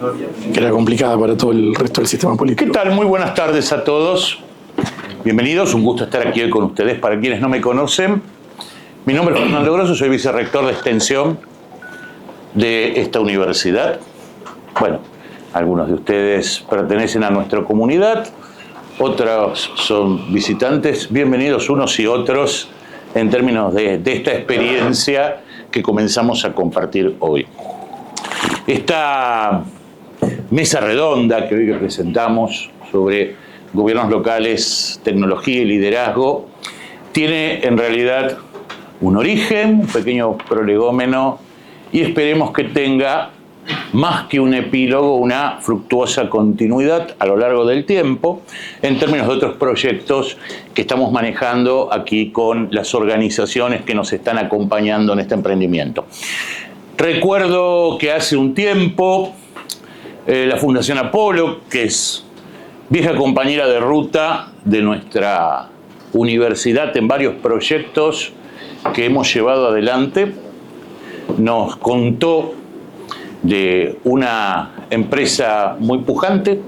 que era complicada para todo el resto del sistema político. ¿Qué tal? Muy buenas tardes a todos. Bienvenidos, un gusto estar aquí hoy con ustedes. Para quienes no me conocen, mi nombre es Fernando Grosso, soy vicerrector de extensión de esta universidad. Bueno, algunos de ustedes pertenecen a nuestra comunidad, otros son visitantes. Bienvenidos unos y otros en términos de esta experiencia que comenzamos a compartir hoy. Esta mesa redonda que hoy presentamos sobre gobiernos locales, tecnología y liderazgo tiene en realidad un origen, un pequeño prolegómeno, y esperemos que tenga más que un epílogo, una fructuosa continuidad a lo largo del tiempo en términos de otros proyectos que estamos manejando aquí con las organizaciones que nos están acompañando en este emprendimiento. Recuerdo que hace un tiempo la Fundación Apolo, que es vieja compañera de ruta de nuestra universidad en varios proyectos que hemos llevado adelante, nos contó de una empresa muy pujante,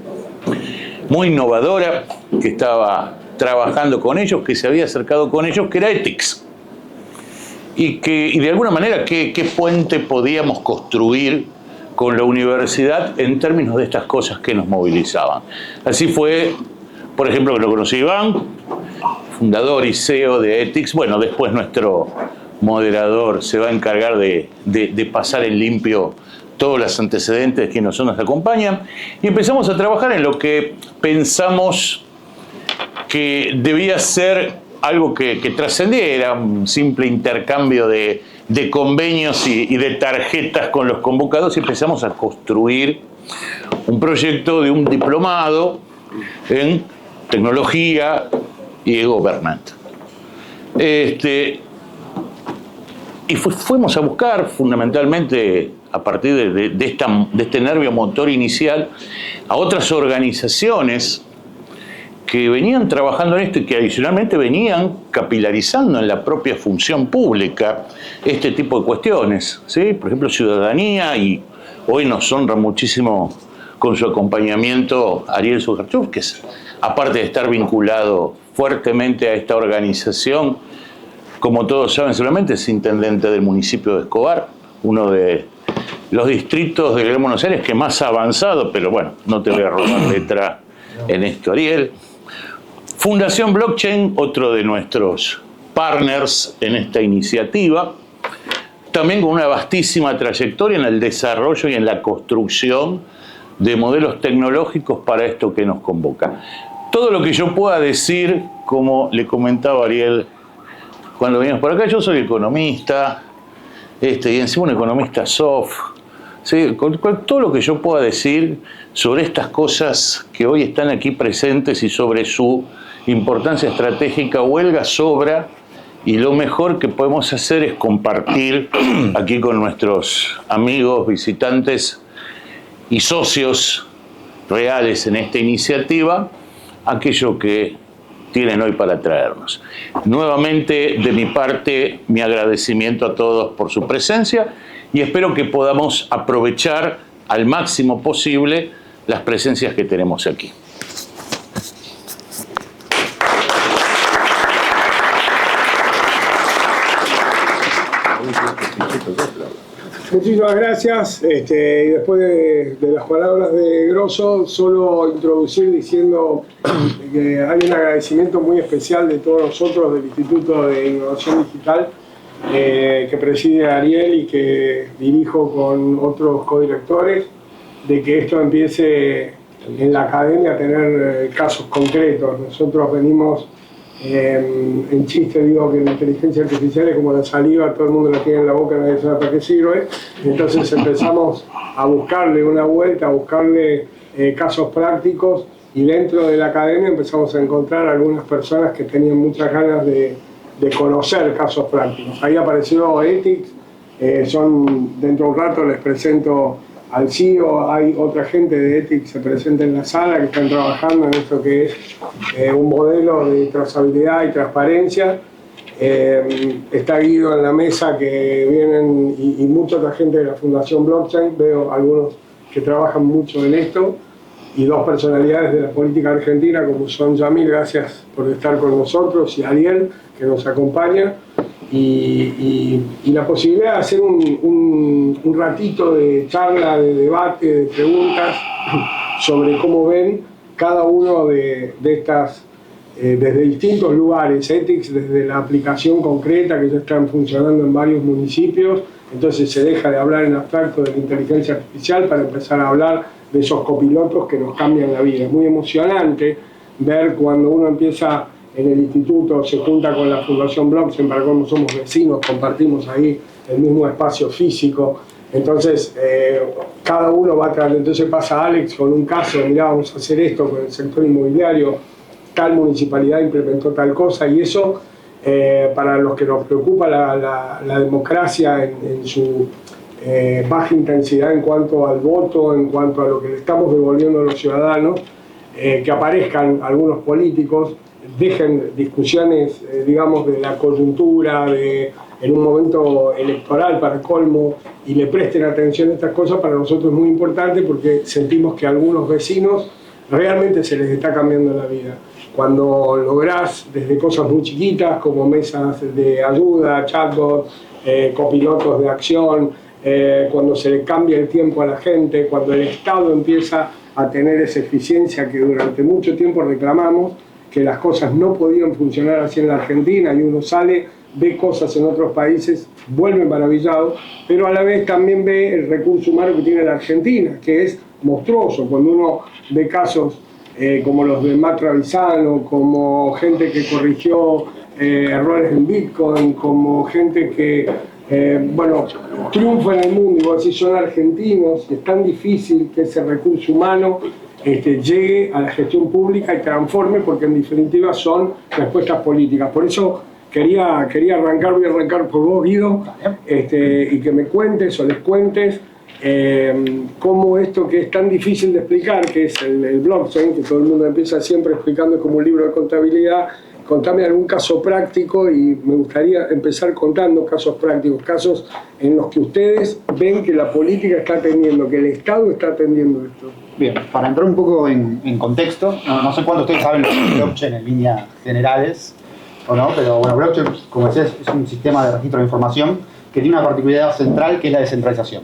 muy innovadora, que estaba trabajando con ellos, que se había acercado con ellos, que era Ethics. Y de alguna manera, ¿qué puente podíamos construir con la universidad en términos de estas cosas que nos movilizaban? Así fue, por ejemplo, que lo conocí Iván, fundador y CEO de Ethics. Bueno, después nuestro moderador se va a encargar de pasar en limpio todos los antecedentes que nos acompañan. Y empezamos a trabajar en lo que pensamos que debía ser algo que trascendiera, un simple intercambio de convenios y de tarjetas con los convocados, y empezamos a construir un proyecto de un diplomado en tecnología y e-government. Y fuimos a buscar fundamentalmente, a partir de este nervio motor inicial, a otras organizaciones que venían trabajando en esto y que adicionalmente venían capilarizando en la propia función pública este tipo de cuestiones, ¿sí? Por ejemplo, Ciudadanía, y hoy nos honra muchísimo con su acompañamiento Ariel Sugarchuk, que es, aparte de estar vinculado fuertemente a esta organización, como todos saben, solamente es intendente del municipio de Escobar, uno de los distritos del Gran Buenos Aires que más ha avanzado, pero bueno, no te voy a robar letra en esto, Ariel. Fundación Blockchain, otro de nuestros partners en esta iniciativa, también con una vastísima trayectoria en el desarrollo y en la construcción de modelos tecnológicos para esto que nos convoca. Todo lo que yo pueda decir, como le comentaba Ariel cuando venimos por acá, yo soy economista, y encima un economista soft, ¿sí? Con todo lo que yo pueda decir sobre estas cosas que hoy están aquí presentes y sobre su importancia estratégica, huelga, sobra, y lo mejor que podemos hacer es compartir aquí con nuestros amigos, visitantes y socios reales en esta iniciativa aquello que tienen hoy para traernos. Nuevamente, de mi parte, mi agradecimiento a todos por su presencia y espero que podamos aprovechar al máximo posible las presencias que tenemos aquí. Muchísimas gracias. Después de las palabras de Grosso, solo introducir diciendo que hay un agradecimiento muy especial de todos nosotros del Instituto de Innovación Digital que preside Ariel y que dirijo con otros codirectores, de que esto empiece en la academia a tener casos concretos. Nosotros venimos, en chiste digo que la inteligencia artificial es como la saliva, todo el mundo la tiene en la boca, nadie sabe para qué sirve. Entonces empezamos a buscarle una vuelta, a buscarle casos prácticos, y dentro de la academia empezamos a encontrar algunas personas que tenían muchas ganas de conocer casos prácticos. Ahí apareció Ethics, dentro de un rato les presento al CEO, hay otra gente de Ethics se presenta en la sala que están trabajando en esto que es un modelo de trazabilidad y transparencia. Está Guido en la mesa, que vienen, y mucha otra gente de la Fundación Blockchain, veo algunos que trabajan mucho en esto, y dos personalidades de la política argentina como son Yamil, gracias por estar con nosotros, y Ariel, que nos acompaña, y la posibilidad de hacer un ratito de charla, de debate, de preguntas sobre cómo ven cada uno de estas, desde distintos lugares, Ethics, desde la aplicación concreta que ya están funcionando en varios municipios. Entonces se deja de hablar en abstracto de la inteligencia artificial para empezar a hablar de esos copilotos que nos cambian la vida. Es muy emocionante ver cuando uno empieza en el instituto, se junta con la Fundación Blockchain, para cómo somos vecinos, compartimos ahí el mismo espacio físico. Entonces, cada uno va atrás. Entonces pasa Alex con un caso, mirá, vamos a hacer esto con el sector inmobiliario, tal municipalidad implementó tal cosa, y eso, para los que nos preocupa la democracia en su baja intensidad en cuanto al voto, en cuanto a lo que le estamos devolviendo a los ciudadanos, que aparezcan algunos políticos, dejen discusiones, digamos, de la coyuntura, en un momento electoral para colmo, y le presten atención a estas cosas, para nosotros es muy importante porque sentimos que a algunos vecinos realmente se les está cambiando la vida. Cuando lográs desde cosas muy chiquitas como mesas de ayuda, chatbots, copilotos de acción, cuando se le cambia el tiempo a la gente, cuando el Estado empieza a tener esa eficiencia que durante mucho tiempo reclamamos, que las cosas no podían funcionar así en la Argentina, y uno sale, ve cosas en otros países, vuelve maravillado, pero a la vez también ve el recurso humano que tiene la Argentina, que es monstruoso. Cuando uno ve casos como los de Matt Travisano, como gente que corrigió errores en Bitcoin, como gente que triunfa en el mundo, y vos decís, son argentinos, y es tan difícil que ese recurso humano llegue a la gestión pública y transforme, porque en definitiva son respuestas políticas. Por eso quería arrancar, voy a arrancar por vos, Guido, y que me cuentes o les cuentes cómo esto que es tan difícil de explicar, que es el blockchain, que todo el mundo empieza siempre explicando como un libro de contabilidad. Contame algún caso práctico, y me gustaría empezar contando casos prácticos, casos en los que ustedes ven que la política está atendiendo, que el Estado está atendiendo esto. Bien, para entrar un poco en contexto, no sé cuántos de ustedes saben lo que es blockchain en líneas generales o no, pero bueno, blockchain, como decías, es un sistema de registro de información que tiene una particularidad central, que es la descentralización.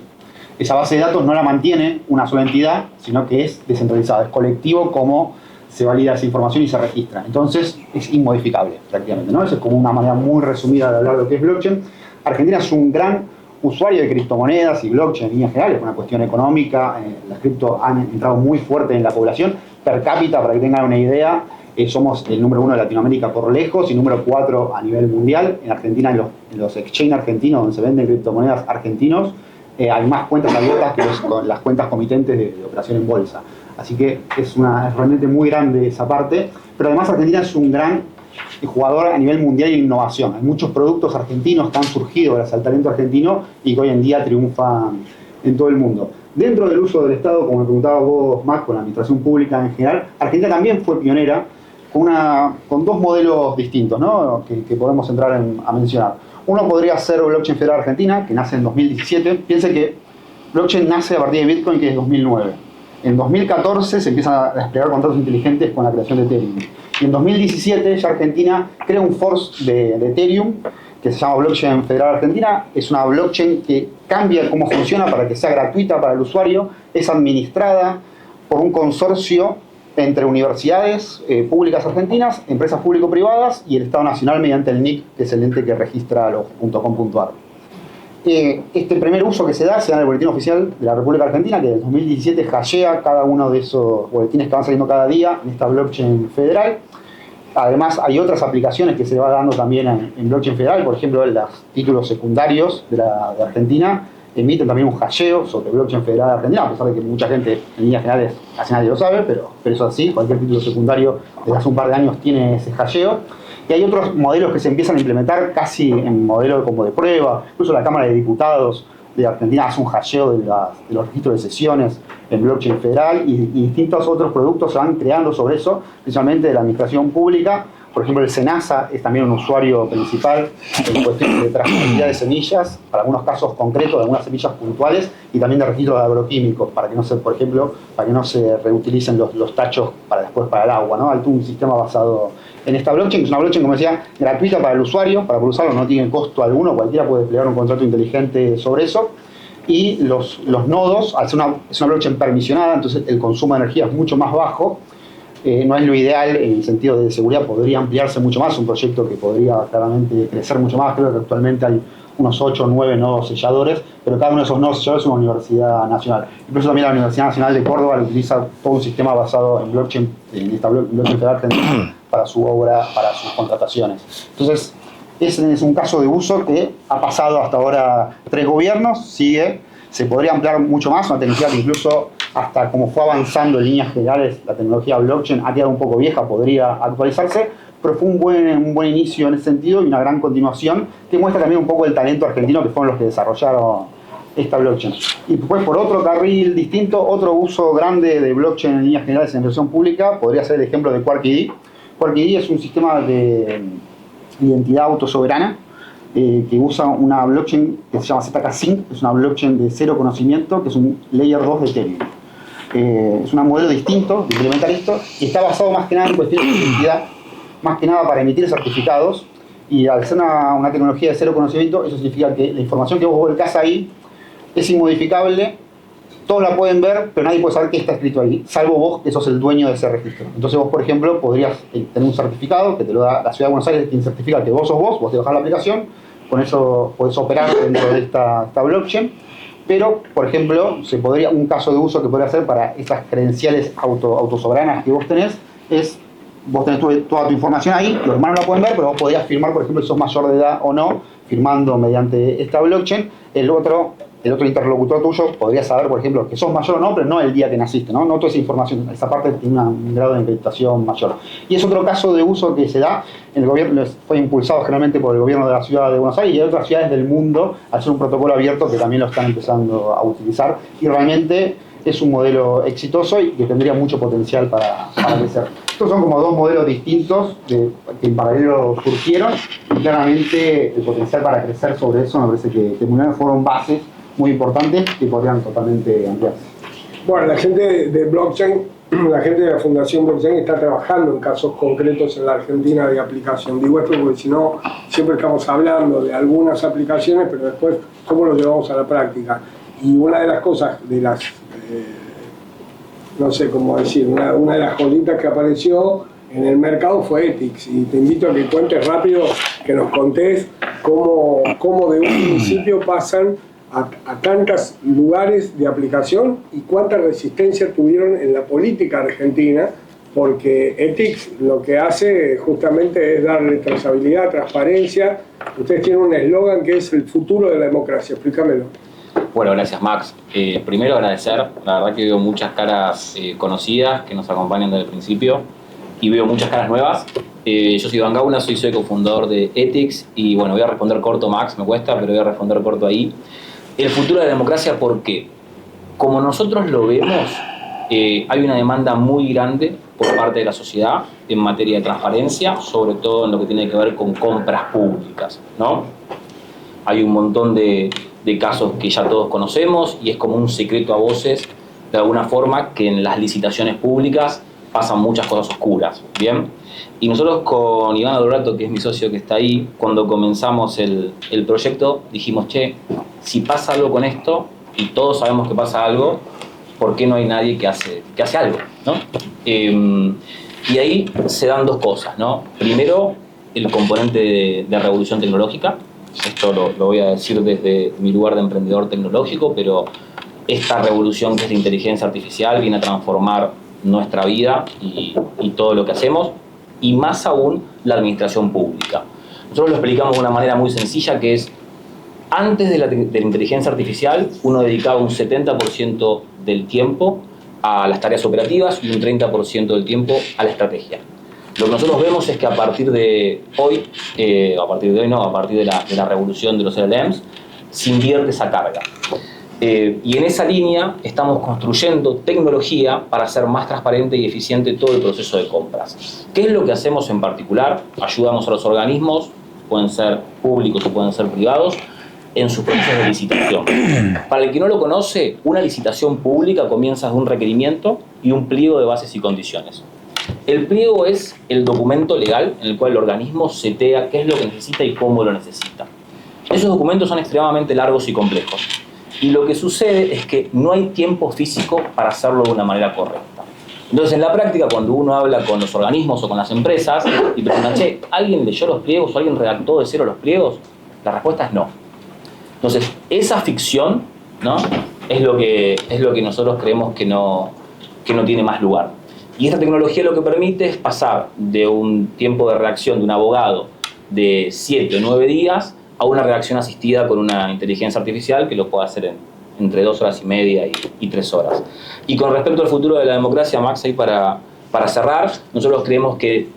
Esa base de datos no la mantiene una sola entidad, sino que es descentralizada, es colectivo como se valida esa información y se registra. Entonces es inmodificable prácticamente, ¿no? Esa es como una manera muy resumida de hablar de lo que es blockchain. Argentina es un gran usuario de criptomonedas y blockchain en líneas generales, es una cuestión económica. Las cripto han entrado muy fuerte en la población. Per cápita, para que tengan una idea, somos el número 1 de Latinoamérica por lejos y número 4 a nivel mundial. En Argentina, en los exchange argentinos, donde se venden criptomonedas argentinos, hay más cuentas abiertas que las cuentas comitentes de operación en bolsa. Así que es realmente muy grande esa parte. Pero además Argentina es un gran jugador a nivel mundial en innovación. Hay muchos productos argentinos que han surgido gracias al talento argentino y que hoy en día triunfan en todo el mundo. Dentro del uso del Estado, como me preguntabas vos, Max, con la administración pública en general, Argentina también fue pionera con dos modelos distintos, ¿no? que podemos entrar a mencionar. Uno podría ser Blockchain Federal Argentina, que nace en 2017. Piense que blockchain nace a partir de Bitcoin, que es 2009. En 2014 se empiezan a desplegar contratos inteligentes con la creación de Ethereum. Y en 2017 ya Argentina crea un force de Ethereum que se llama Blockchain Federal Argentina. Es una blockchain que cambia cómo funciona para que sea gratuita para el usuario. Es administrada por un consorcio entre universidades públicas argentinas, empresas público-privadas y el Estado Nacional mediante el NIC, que es el ente que registra los .com.ar. Este primer uso que se da en el boletín oficial de la República Argentina, que en el 2017 hashea cada uno de esos boletines que van saliendo cada día en esta blockchain federal. Además, hay otras aplicaciones que se va dando también en blockchain federal. Por ejemplo, los títulos secundarios de Argentina emiten también un hasheo sobre blockchain federal de Argentina, a pesar de que mucha gente en líneas generales casi nadie lo sabe, pero eso es así. Cualquier título secundario desde hace un par de años tiene ese hasheo. Y hay otros modelos que se empiezan a implementar casi en modelo como de prueba. Incluso la Cámara de Diputados de Argentina hace un hasheo de los registros de sesiones en blockchain federal, y distintos otros productos se van creando sobre eso, principalmente de la administración pública, Por ejemplo, el SENASA es también un usuario principal en cuestiones de trazabilidad de semillas, para algunos casos concretos, de algunas semillas puntuales, y también de registro de agroquímicos, para que no se, por ejemplo, para que no se reutilicen los tachos para después para el agua, ¿no? Hay todo un sistema basado en esta blockchain, que es una blockchain, como decía, gratuita para el usuario, para poder usarlo, no tiene costo alguno, cualquiera puede desplegar un contrato inteligente sobre eso. Y los nodos, al ser es una blockchain permisionada, entonces el consumo de energía es mucho más bajo. No es lo ideal en el sentido de seguridad, podría ampliarse mucho más, un proyecto que podría claramente crecer mucho más. Creo que actualmente hay unos 8 o 9 nodos selladores, pero cada uno de esos nodos selladores es una universidad nacional. Incluso también la Universidad Nacional de Córdoba utiliza todo un sistema basado en blockchain, en esta blockchain federal para su obra, para sus contrataciones. Entonces, ese es un caso de uso que ha pasado hasta ahora 3 gobiernos, se podría ampliar mucho más, una tecnología que incluso hasta como fue avanzando en líneas generales la tecnología blockchain ha quedado un poco vieja, podría actualizarse, pero fue un buen inicio en ese sentido y una gran continuación que muestra también un poco el talento argentino que fueron los que desarrollaron esta blockchain. Y después por otro carril distinto, otro uso grande de blockchain en líneas generales en inversión pública podría ser el ejemplo de QuarkID. QuarkID es un sistema de identidad autosoberana que usa una blockchain que se llama ZK-Sync, es una blockchain de cero conocimiento, que es un Layer 2 de Ethereum. Es un modelo distinto de implementar esto y está basado más que nada en cuestiones de identidad, más que nada para emitir certificados, y al ser una tecnología de cero conocimiento, eso significa que la información que vos volcás ahí es inmodificable, todos la pueden ver, pero nadie puede saber qué está escrito ahí, salvo vos que sos el dueño de ese registro. Entonces vos, por ejemplo, podrías tener un certificado que te lo da la Ciudad de Buenos Aires, quien certifica que vos sos vos te bajás la aplicación, con eso podés operar dentro de esta blockchain. Pero, por ejemplo, un caso de uso que podría ser para estas credenciales autosoberanas que vos tenés es, vos tenés toda tu información ahí, los demás no la pueden ver, pero vos podrías firmar, por ejemplo, si sos mayor de edad o no, firmando mediante esta blockchain. El otro interlocutor tuyo podría saber, por ejemplo, que sos mayor o no, pero no el día que naciste, ¿no? No toda esa información, esa parte tiene un grado de encriptación mayor. Y es otro caso de uso que se da en el gobierno, fue impulsado generalmente por el gobierno de la Ciudad de Buenos Aires y de otras ciudades del mundo, al ser un protocolo abierto que también lo están empezando a utilizar. Y realmente es un modelo exitoso y que tendría mucho potencial para crecer. Estos son como 2 modelos distintos que en paralelo surgieron, y claramente el potencial para crecer sobre eso me parece que fueron bases muy importantes que podrían totalmente ampliarse. Bueno, la gente de blockchain, la gente de la Fundación Blockchain está trabajando en casos concretos en la Argentina de aplicación. Digo esto porque si no, siempre estamos hablando de algunas aplicaciones, pero después, ¿cómo lo llevamos a la práctica? Y una de las cosas, no sé cómo decir, una de las joyitas que apareció en el mercado fue Etix. Y te invito a que cuentes rápido, que nos contés cómo de un municipio pasan a tantos lugares de aplicación y cuánta resistencia tuvieron en la política argentina, porque Etix lo que hace justamente es darle trazabilidad, transparencia. Ustedes tienen un eslogan que es el futuro de la democracia. Explícamelo. Bueno, gracias Max. Primero agradecer, la verdad que veo muchas caras conocidas que nos acompañan desde el principio y veo muchas caras nuevas. Yo soy Iván Gauna, soy cofundador de Etix y bueno, voy a responder corto Max, me cuesta, pero voy a responder corto ahí. El futuro de la democracia, ¿por qué? Como nosotros lo vemos, hay una demanda muy grande por parte de la sociedad en materia de transparencia, sobre todo en lo que tiene que ver con compras públicas, ¿no? Hay un montón de casos que ya todos conocemos y es como un secreto a voces, de alguna forma, que en las licitaciones públicas pasan muchas cosas oscuras, ¿bien? Y nosotros con Iván Adorato, que es mi socio que está ahí, cuando comenzamos el proyecto, dijimos, che, si pasa algo con esto, y todos sabemos que pasa algo, ¿por qué no hay nadie que hace algo, ¿no? Y ahí se dan 2 cosas, ¿no? Primero, el componente de revolución tecnológica. Esto lo voy a decir desde mi lugar de emprendedor tecnológico, pero esta revolución que es la inteligencia artificial viene a transformar nuestra vida y todo lo que hacemos, y más aún la administración pública. Nosotros lo explicamos de una manera muy sencilla, que es, antes de la inteligencia artificial, uno dedicaba un 70% del tiempo a las tareas operativas y un 30% del tiempo a la estrategia. Lo que nosotros vemos es que a partir de hoy, a partir de la revolución de los LLMs, se invierte esa carga. Y en esa línea estamos construyendo tecnología para hacer más transparente y eficiente todo el proceso de compras. ¿Qué es lo que hacemos en particular? Ayudamos a los organismos, pueden ser públicos o pueden ser privados, en sus procesos de licitación. Para el que no lo conoce, una licitación pública comienza de un requerimiento y un pliego de bases y condiciones. El pliego es el documento legal en el cual el organismo setea qué es lo que necesita y cómo lo necesita. Esos documentos son extremadamente largos y complejos. Y lo que sucede es que no hay tiempo físico para hacerlo de una manera correcta. Entonces, en la práctica, cuando uno habla con los organismos o con las empresas y preguntan, che, ¿alguien leyó los pliegos o alguien redactó de cero los pliegos? La respuesta es no. Entonces, esa ficción, ¿no?, es lo que nosotros creemos que no tiene más lugar. Y esta tecnología lo que permite es pasar de un tiempo de reacción de un abogado de 7 o 9 días a una redacción asistida con una inteligencia artificial que lo puede hacer entre 2 horas y media y 3 horas. Y con respecto al futuro de la democracia, Max, ahí para cerrar, nosotros creemos que,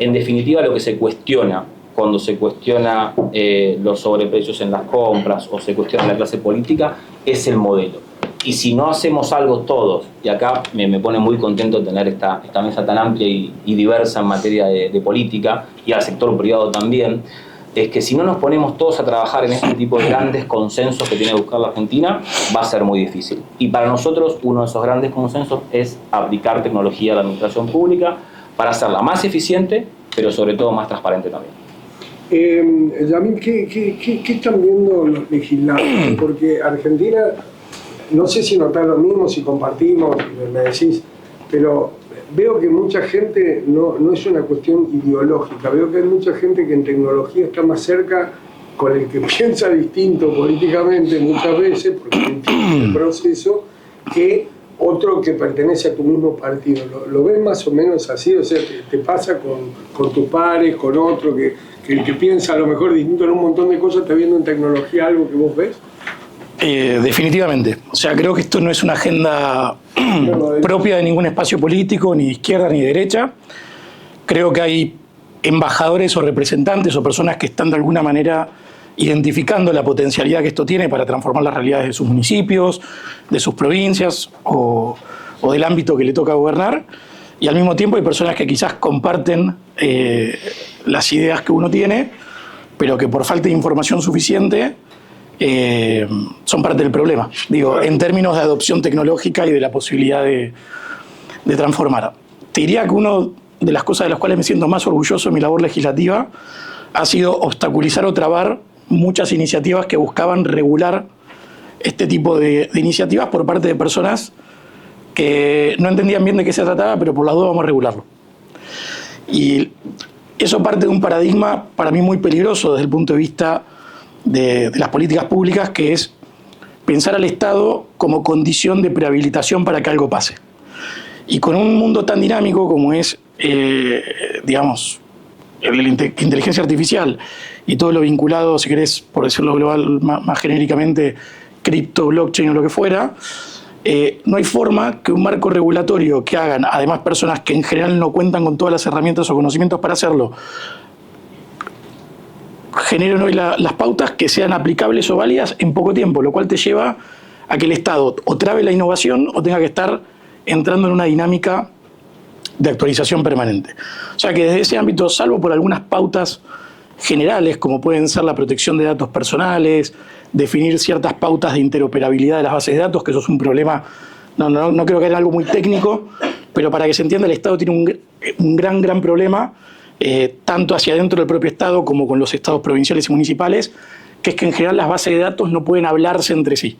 en definitiva, lo que se cuestiona cuando se cuestiona los sobreprecios en las compras o se cuestiona la clase política es el modelo. Y si no hacemos algo todos, y acá me pone muy contento tener esta mesa tan amplia y diversa en materia de política, y al sector privado también, es que si no nos ponemos todos a trabajar en este tipo de grandes consensos que tiene que buscar la Argentina, va a ser muy difícil. Y para nosotros uno de esos grandes consensos es aplicar tecnología a la administración pública para hacerla más eficiente, pero sobre todo más transparente también. Yamil, ¿qué están viendo los legisladores? Porque Argentina, no sé si notan lo mismo, si compartimos, me decís, pero veo que mucha gente, no es una cuestión ideológica, veo que hay mucha gente que en tecnología está más cerca con el que piensa distinto políticamente muchas veces, porque entiende el proceso, que otro que pertenece a tu mismo partido. ¿Lo ves más o menos así? O sea, ¿te pasa con tus pares, con otro que el que piensa a lo mejor distinto en un montón de cosas, está viendo en tecnología algo que vos ves? Definitivamente. O sea, creo que esto no es una agenda propia de ningún espacio político, ni de izquierda ni de derecha. Creo que hay embajadores o representantes o personas que están de alguna manera identificando la potencialidad que esto tiene para transformar las realidades de sus municipios, de sus provincias o del ámbito que le toca gobernar. Y al mismo tiempo hay personas que quizás comparten las ideas que uno tiene, pero que por falta de información suficiente son parte del problema, digo, en términos de adopción tecnológica y de la posibilidad de transformar. Te diría que una de las cosas de las cuales me siento más orgulloso en mi labor legislativa ha sido obstaculizar o trabar muchas iniciativas que buscaban regular este tipo de iniciativas por parte de personas que no entendían bien de qué se trataba, pero por las dudas vamos a regularlo. Y eso parte de un paradigma para mí muy peligroso desde el punto de vista de las políticas públicas, que es pensar al Estado como condición de prehabilitación para que algo pase. Y con un mundo tan dinámico como es, digamos, la inteligencia artificial y todo lo vinculado, si querés, por decirlo global, más genéricamente, cripto, blockchain o lo que fuera, no hay forma que un marco regulatorio que hagan, además personas que en general no cuentan con todas las herramientas o conocimientos para hacerlo, generen hoy las pautas que sean aplicables o válidas en poco tiempo, lo cual te lleva a que el Estado o trabe la innovación o tenga que estar entrando en una dinámica de actualización permanente. O sea que desde ese ámbito, salvo por algunas pautas generales, como pueden ser la protección de datos personales, definir ciertas pautas de interoperabilidad de las bases de datos, que eso es un problema, no creo que era algo muy técnico, pero para que se entienda, el Estado tiene un gran problema, tanto hacia adentro del propio Estado como con los estados provinciales y municipales, que es que en general las bases de datos no pueden hablarse entre sí,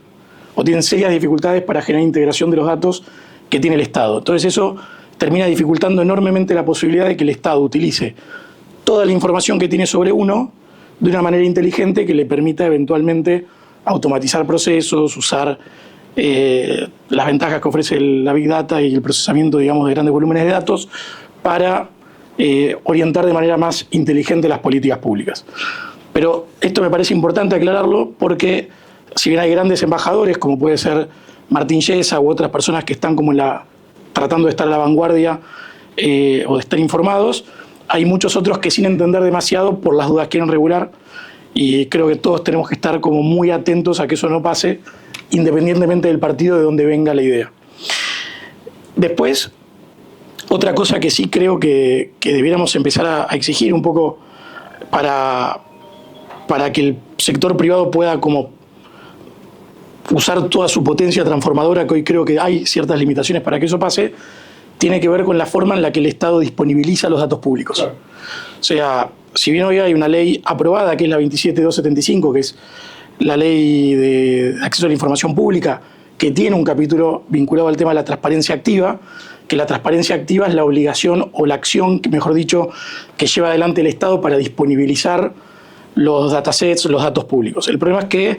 o tienen serias dificultades para generar integración de los datos que tiene el Estado. Entonces eso termina dificultando enormemente la posibilidad de que el Estado utilice toda la información que tiene sobre uno de una manera inteligente que le permita eventualmente automatizar procesos, usar las ventajas que ofrece la Big Data y el procesamiento, digamos, de grandes volúmenes de datos para orientar de manera más inteligente las políticas públicas. Pero esto me parece importante aclararlo porque si bien hay grandes embajadores, como puede ser Martín Yesa u otras personas que están como tratando de estar a la vanguardia o de estar informados, hay muchos otros que sin entender demasiado por las dudas quieren regular y creo que todos tenemos que estar como muy atentos a que eso no pase, independientemente del partido de donde venga la idea. Después, otra cosa que sí creo que debiéramos empezar a exigir un poco para que el sector privado pueda como usar toda su potencia transformadora, que hoy creo que hay ciertas limitaciones para que eso pase, tiene que ver con la forma en la que el Estado disponibiliza los datos públicos. Claro. O sea, si bien hoy hay una ley aprobada, que es la 27275, que es la ley de acceso a la información pública, que tiene un capítulo vinculado al tema de la transparencia activa, que la transparencia activa es la obligación o la acción, mejor dicho, que lleva adelante el Estado para disponibilizar los datasets, los datos públicos. El problema es que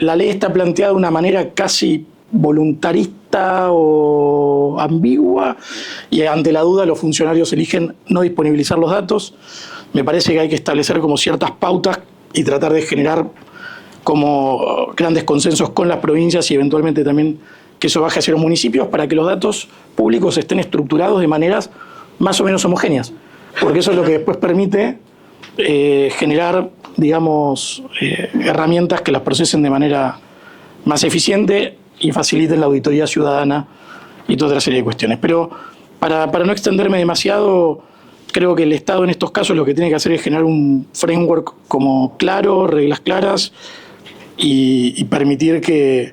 la ley está planteada de una manera casi voluntarista o ambigua, y ante la duda los funcionarios eligen no disponibilizar los datos. Me parece que hay que establecer como ciertas pautas y tratar de generar como grandes consensos con las provincias y eventualmente también que eso baje hacia los municipios para que los datos públicos estén estructurados de maneras más o menos homogéneas, porque eso es lo que después permite generar, digamos, herramientas que las procesen de manera más eficiente y faciliten la auditoría ciudadana y toda otra serie de cuestiones. Pero para no extenderme demasiado, creo que el Estado en estos casos lo que tiene que hacer es generar un framework como claro, reglas claras, y permitir que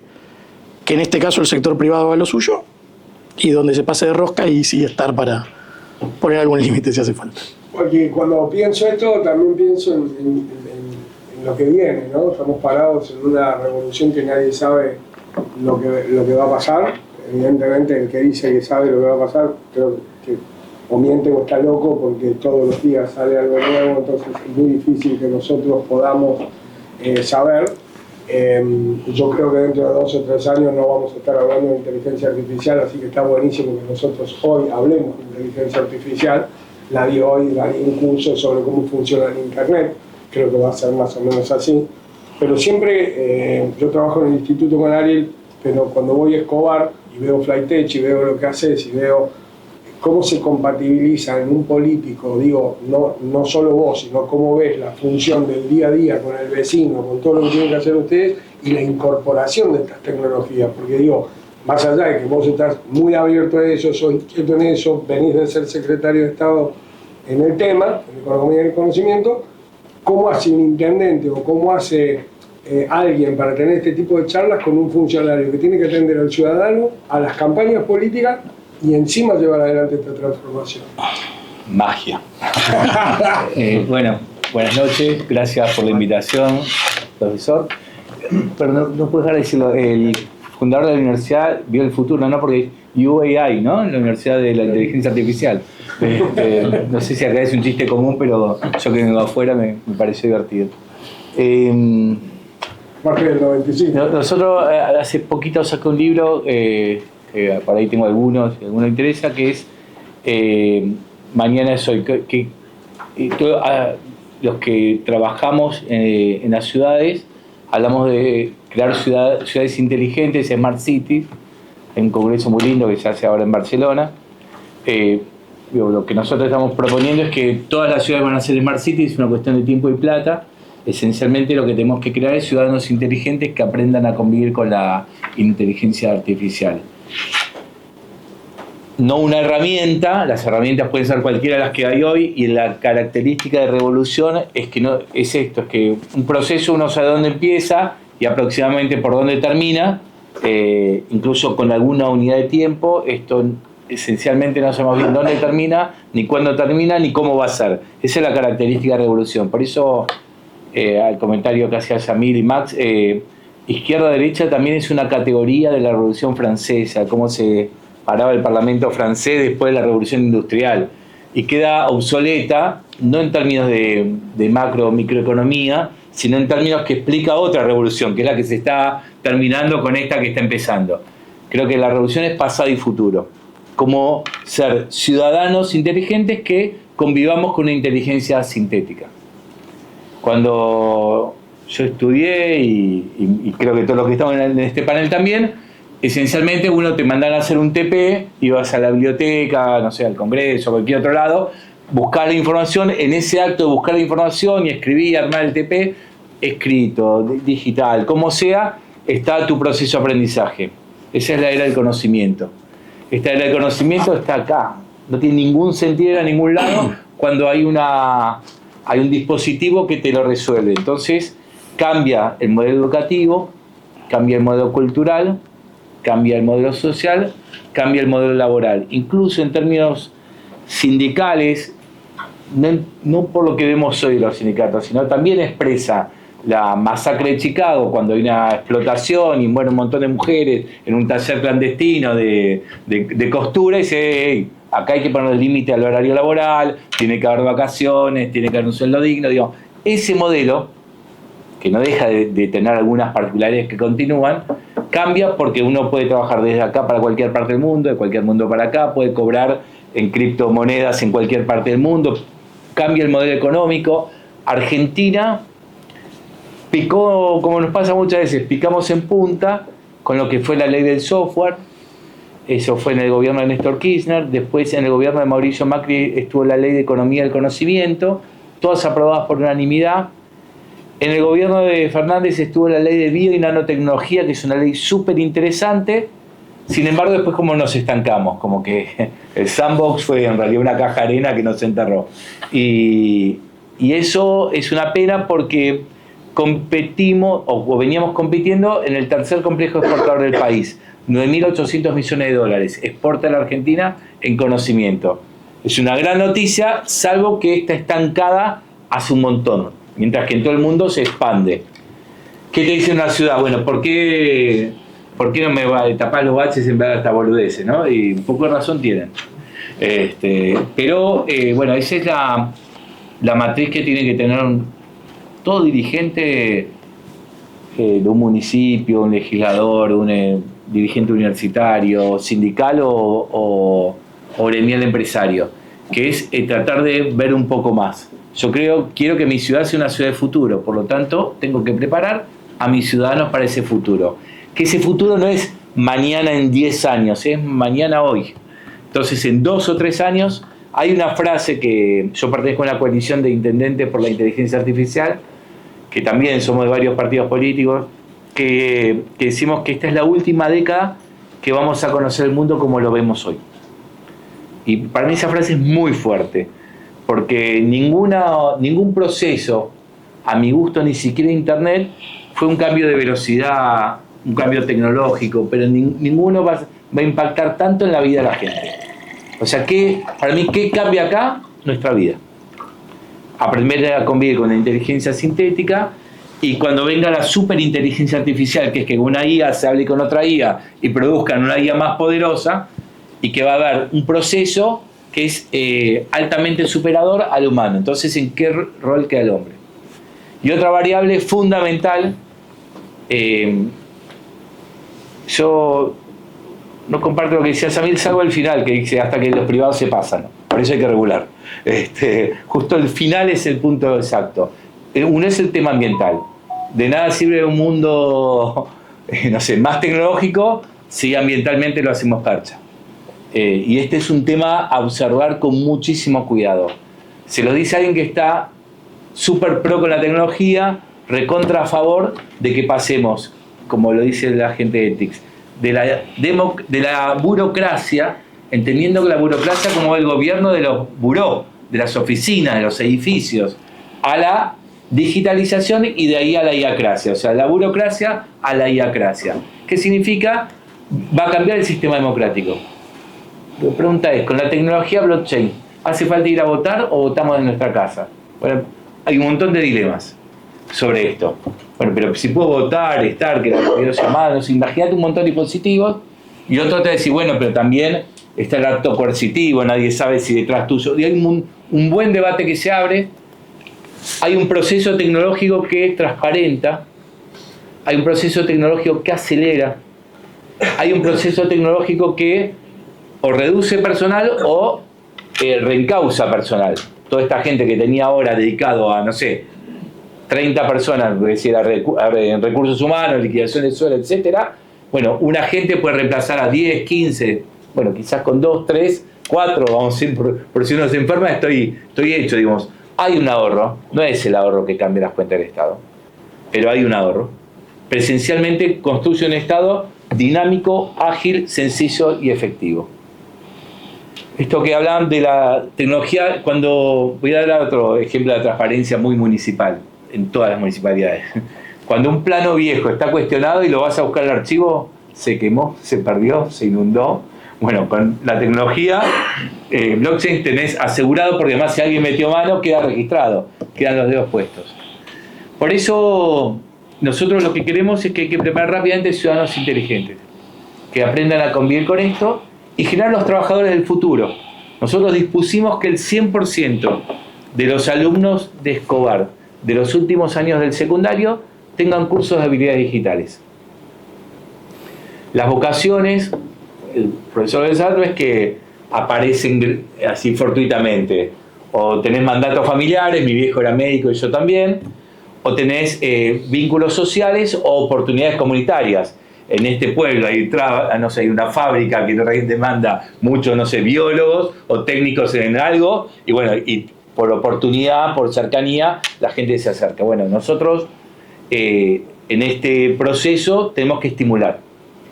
en este caso el sector privado haga lo suyo, y donde se pase de rosca y sí estar para poner algún límite si hace falta. Porque cuando pienso esto también pienso en lo que viene, ¿no? Estamos parados en una revolución que nadie sabe lo que va a pasar. Evidentemente el que dice que sabe lo que va a pasar, creo que o miente o está loco, porque todos los días sale algo nuevo, entonces es muy difícil que nosotros podamos saber. Yo creo que dentro de 2 o 3 años no vamos a estar hablando de inteligencia artificial, así que está buenísimo que nosotros hoy hablemos de inteligencia artificial. La di hoy, daré un curso sobre cómo funciona el Internet, creo que va a ser más o menos así. Pero siempre, yo trabajo en el instituto con Ariel, pero cuando voy a Escobar y veo Flytech y veo lo que haces y veo cómo se compatibiliza en un político, digo, no solo vos, sino cómo ves la función del día a día con el vecino, con todo lo que tienen que hacer ustedes y la incorporación de estas tecnologías, porque digo, más allá de que vos estás muy abierto a eso, sos inquieto en eso, venís de ser secretario de Estado en el tema, en economía y el conocimiento, ¿cómo hace un intendente o cómo hace alguien para tener este tipo de charlas con un funcionario que tiene que atender al ciudadano, a las campañas políticas y encima llevar adelante esta transformación? Magia. Bueno, buenas noches, gracias por la invitación, profesor. Pero no puedes dejar de decirlo, el fundador de la universidad vio el futuro, ¿no? Porque UAI, ¿no? La Universidad de la Inteligencia Artificial. No sé si acá es un chiste común, pero yo que vengo afuera me pareció divertido. Más que el 95. Nosotros hace poquito saqué un libro, por ahí tengo algunos, si alguno interesa, que es Mañana es hoy. Los que trabajamos en las ciudades, hablamos de crear ciudades inteligentes, Smart Cities, en un congreso muy lindo que se hace ahora en Barcelona. Lo que nosotros estamos proponiendo es que todas las ciudades van a ser Smart Cities, es una cuestión de tiempo y plata. Esencialmente lo que tenemos que crear es ciudadanos inteligentes que aprendan a convivir con la inteligencia artificial. No una herramienta, las herramientas pueden ser cualquiera de las que hay hoy, y la característica de revolución es que no es esto, es que un proceso uno sabe dónde empieza y aproximadamente por dónde termina, incluso con alguna unidad de tiempo. Esto esencialmente no sabemos bien dónde termina, ni cuándo termina, ni cómo va a ser. Esa es la característica de revolución. Por eso, al comentario que hacía Samir y Max, izquierda-derecha también es una categoría de la Revolución Francesa, cómo se paraba el Parlamento francés después de la Revolución Industrial, y queda obsoleta, no en términos de macro o microeconomía, sino en términos que explica otra revolución, que es la que se está terminando con esta que está empezando. Creo que la revolución es pasado y futuro, como ser ciudadanos inteligentes que convivamos con una inteligencia sintética. Cuando yo estudié, y creo que todos los que estamos en este panel también, esencialmente uno te mandan a hacer un TP, ibas a la biblioteca, no sé, al Congreso, a cualquier otro lado, buscar la información, en ese acto de buscar la información y escribir, armar el TP, escrito, digital, como sea, está tu proceso de aprendizaje. Esa es la era del conocimiento. Esta era del conocimiento está acá. No tiene ningún sentido ir a ningún lado cuando hay un dispositivo que te lo resuelve. Entonces, cambia el modelo educativo, cambia el modelo cultural, cambia el modelo social, cambia el modelo laboral. Incluso en términos sindicales, no por lo que vemos hoy los sindicatos, sino también expresa la masacre de Chicago, cuando hay una explotación y mueren un montón de mujeres en un taller clandestino de costura, y dice, hey, acá hay que poner el límite al horario laboral, tiene que haber vacaciones, tiene que haber un sueldo digno. Digo, ese modelo, que no deja de tener algunas particularidades que continúan, cambia porque uno puede trabajar desde acá para cualquier parte del mundo, de cualquier mundo para acá, puede cobrar en criptomonedas en cualquier parte del mundo, cambia el modelo económico. Argentina picó, como nos pasa muchas veces, picamos en punta con lo que fue la ley del software. Eso fue en el gobierno de Néstor Kirchner. Después, en el gobierno de Mauricio Macri, estuvo la ley de economía del conocimiento, todas aprobadas por unanimidad. En el gobierno de Fernández estuvo la ley de bio y nanotecnología, que es una ley súper interesante. Sin embargo, después como nos estancamos, como que el sandbox fue en realidad una caja de arena que nos enterró. Y eso es una pena porque competimos, o veníamos compitiendo en el tercer complejo exportador del país. 9.800 millones de dólares exporta la Argentina en conocimiento. Es una gran noticia, salvo que está estancada hace un montón, mientras que en todo el mundo se expande. ¿Qué te dice una ciudad? Bueno, ¿por qué no me va a tapar los baches en vez de esta boludez, ¿no? Y un poco de razón tienen. Pero, bueno, esa es la matriz que tiene que tener todo dirigente de un municipio, un legislador, un dirigente universitario, sindical o gremial empresario, que es tratar de ver un poco más. Yo quiero que mi ciudad sea una ciudad de futuro, por lo tanto, tengo que preparar a mis ciudadanos para ese futuro. Que ese futuro no es mañana en 10 años, es mañana hoy. Entonces, en 2 o 3 años, hay una frase que yo pertenezco a una coalición de intendentes por la inteligencia artificial, que también somos de varios partidos políticos, que decimos que esta es la última década que vamos a conocer el mundo como lo vemos hoy. Y para mí esa frase es muy fuerte, porque ningún proceso, a mi gusto, ni siquiera Internet, fue un cambio de velocidad, un cambio tecnológico, pero ninguno va a impactar tanto en la vida de la gente. O sea, para mí, ¿qué cambia acá? Nuestra vida. Aprender a convivir con la inteligencia sintética, y cuando venga la superinteligencia artificial, que es que una IA se hable con otra IA y produzcan una IA más poderosa, y que va a haber un proceso que es altamente superador al humano. Entonces, ¿en qué rol queda el hombre? Y otra variable fundamental, yo no comparto lo que decía Samir, salvo el final, que dice hasta que los privados se pasan. Por eso hay que regular. Justo el final es el punto exacto. Uno es el tema ambiental. De nada sirve un mundo, no sé, más tecnológico si ambientalmente lo hacemos percha. Y este es un tema a observar con muchísimo cuidado. Se lo dice alguien que está súper pro con la tecnología, recontra a favor de que pasemos, como lo dice la gente de TICS, de la burocracia, entendiendo que la burocracia como el gobierno de los buró, de las oficinas, de los edificios, a la digitalización y de ahí a la iacracia, o sea, la burocracia a la iacracia. ¿Qué significa? Va a cambiar el sistema democrático. La pregunta es, con la tecnología blockchain, ¿hace falta ir a votar o votamos en nuestra casa? Bueno, hay un montón de dilemas sobre esto. Bueno, pero si puedo votar, estar, que la videollamada, no sé, imagínate un montón de dispositivos, y otro te dice, bueno, pero también está el acto coercitivo, nadie sabe si detrás tuyo. Y hay un buen debate que se abre, hay un proceso tecnológico que transparenta, hay un proceso tecnológico que acelera, hay un proceso tecnológico que o reduce personal o reencausa personal. Toda esta gente que tenía ahora dedicado a, no sé, 30 personas, decir, en recursos humanos, liquidación del suelo, etcétera. Bueno, un agente puede reemplazar a 10, 15, bueno, quizás con 2, 3 4, vamos a ir por si uno se enferma, estoy hecho, digamos. Hay un ahorro, no es el ahorro que cambia las cuentas del Estado, pero hay un ahorro. Presencialmente construye un Estado dinámico, ágil, sencillo y efectivo. Esto que hablan de la tecnología, cuando voy a dar otro ejemplo de transparencia muy municipal, en todas las municipalidades. Cuando un plano viejo está cuestionado y lo vas a buscar al archivo, se quemó, se perdió, se inundó. Bueno, con la tecnología, blockchain tenés asegurado, porque además si alguien metió mano, queda registrado, quedan los dedos puestos. Por eso, nosotros lo que queremos es que hay que preparar rápidamente ciudadanos inteligentes, que aprendan a convivir con esto y generar los trabajadores del futuro. Nosotros dispusimos que el 100% de los alumnos de Escobar de los últimos años del secundario tengan cursos de habilidades digitales. Las vocaciones, el profesor del SAT no es que aparecen así fortuitamente, o tenés mandatos familiares, mi viejo era médico y yo también, o tenés vínculos sociales o oportunidades comunitarias. En este pueblo hay, no sé, hay una fábrica que demanda muchos, no sé, biólogos o técnicos en algo, y bueno, y por oportunidad, por cercanía, la gente se acerca. Bueno, nosotros en este proceso tenemos que estimular,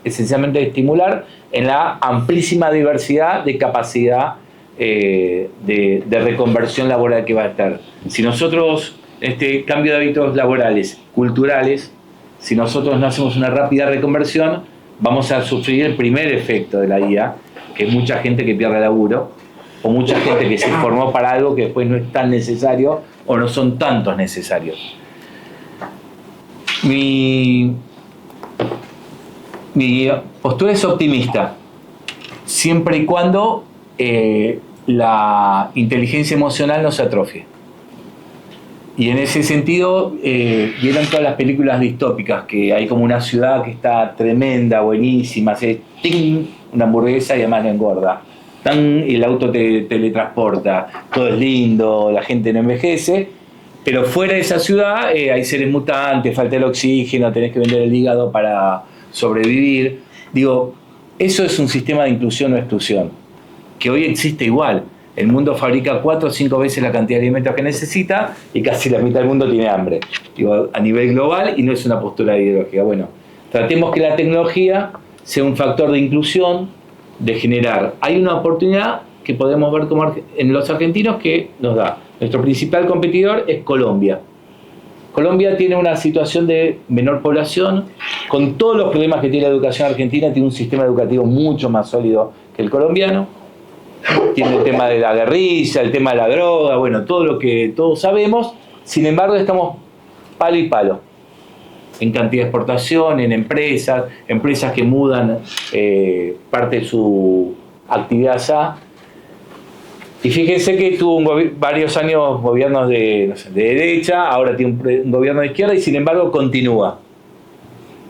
esencialmente estimular en la amplísima diversidad de capacidad de reconversión laboral que va a estar. Si nosotros, este cambio de hábitos laborales, culturales, si nosotros no hacemos una rápida reconversión, vamos a sufrir el primer efecto de la IA, que es mucha gente que pierde laburo, o mucha gente que se formó para algo que después no es tan necesario o no son tantos necesarios. Mi postura es optimista, siempre y cuando la inteligencia emocional no se atrofie. Y en ese sentido, vieron todas las películas distópicas, que hay como una ciudad que está tremenda, buenísima, hace ¡ting! Una hamburguesa y además no engorda. ¡Tan! El auto te teletransporta, todo es lindo, la gente no envejece, pero fuera de esa ciudad hay seres mutantes, falta el oxígeno, tenés que vender el hígado para sobrevivir. Digo, eso es un sistema de inclusión o exclusión, que hoy existe igual. El mundo fabrica 4 o 5 veces la cantidad de alimentos que necesita y casi la mitad del mundo tiene hambre. Digo, a nivel global, y no es una postura ideológica. Bueno, tratemos que la tecnología sea un factor de inclusión, de generar. Hay una oportunidad que podemos ver como en los argentinos que nos da. Nuestro principal competidor es Colombia. Colombia tiene una situación de menor población, con todos los problemas que tiene la educación argentina, tiene un sistema educativo mucho más sólido que el colombiano. Tiene el tema de la guerrilla, el tema de la droga, bueno, todo lo que todos sabemos. Sin embargo, estamos palo y palo en cantidad de exportación, en empresas que mudan parte de su actividad allá. Y fíjense que tuvo varios años gobiernos de derecha, ahora tiene un gobierno de izquierda y sin embargo continúa.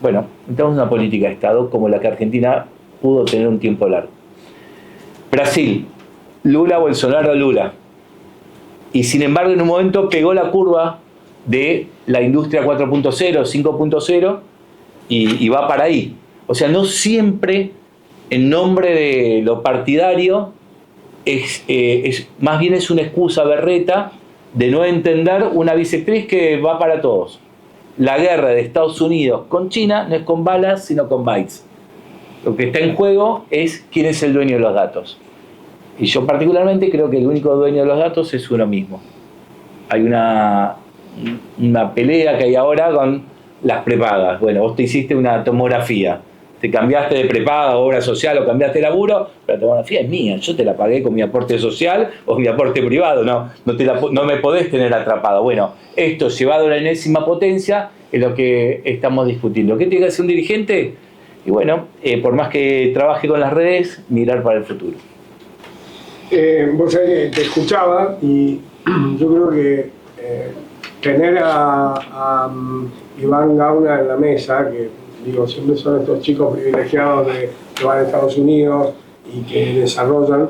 Bueno, necesitamos una política de Estado como la que Argentina pudo tener un tiempo largo. Brasil, Lula, Bolsonaro, Lula. Y sin embargo en un momento pegó la curva de la industria 4.0, 5.0 y va para ahí. O sea, no siempre en nombre de lo partidario más bien es una excusa berreta de no entender una bisectriz que va para todos. La guerra de Estados Unidos con China no es con balas, sino con bytes. Lo que está en juego es quién es el dueño de los datos. Y yo particularmente creo que el único dueño de los datos es uno mismo. Hay una pelea que hay ahora con las prepagas. Bueno, vos te hiciste una tomografía, te cambiaste de prepaga, obra social o cambiaste de laburo, pero la tomografía es mía, yo te la pagué con mi aporte social o mi aporte privado, no me podés tener atrapado. Bueno, esto llevado a la enésima potencia es lo que estamos discutiendo. ¿Qué tiene que hacer un dirigente? Y bueno, por más que trabaje con las redes, mirar para el futuro. Vos sabés que te escuchaba y yo creo que tener a Iván Gauna en la mesa, que digo, siempre son estos chicos privilegiados que van a Estados Unidos y que desarrollan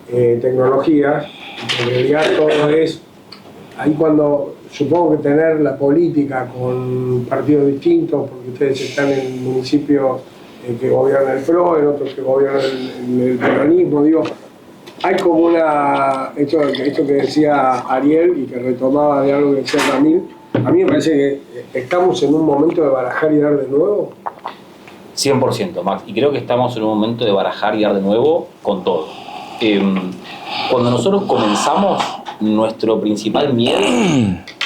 tecnologías, y que en realidad todo es, ahí cuando supongo que tener la política con partidos distintos, porque ustedes están en municipios que gobierna el PRO, en otros que gobiernan el peronismo, digo, hay como esto que decía Ariel y que retomaba de algo que decía Camil, a mí me parece que estamos en un momento de barajar y dar de nuevo. 100%, Max. Y creo que estamos en un momento de barajar y dar de nuevo con todo. Cuando nosotros comenzamos, nuestro principal miedo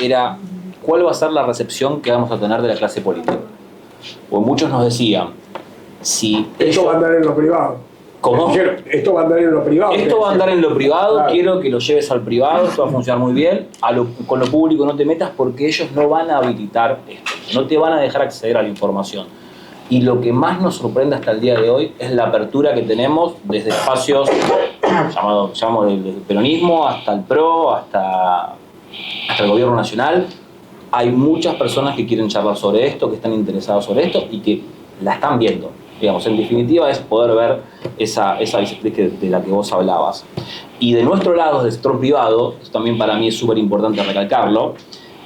era cuál va a ser la recepción que vamos a tener de la clase política. Porque muchos nos decían, si esto va a andar en lo privado. ¿Cómo? Esto va a andar en lo privado. Esto va a andar en lo privado, claro. Quiero que lo lleves al privado, esto va a funcionar muy bien, con lo público no te metas porque ellos no van a habilitar esto, no te van a dejar acceder a la información. Y lo que más nos sorprende hasta el día de hoy es la apertura que tenemos desde espacios llamamos desde el peronismo hasta el PRO, hasta el gobierno nacional. Hay muchas personas que quieren charlar sobre esto, que están interesadas sobre esto y que la están viendo. Digamos, en definitiva es poder ver esa visión de la que vos hablabas. Y de nuestro lado, del sector privado, esto también para mí es súper importante recalcarlo,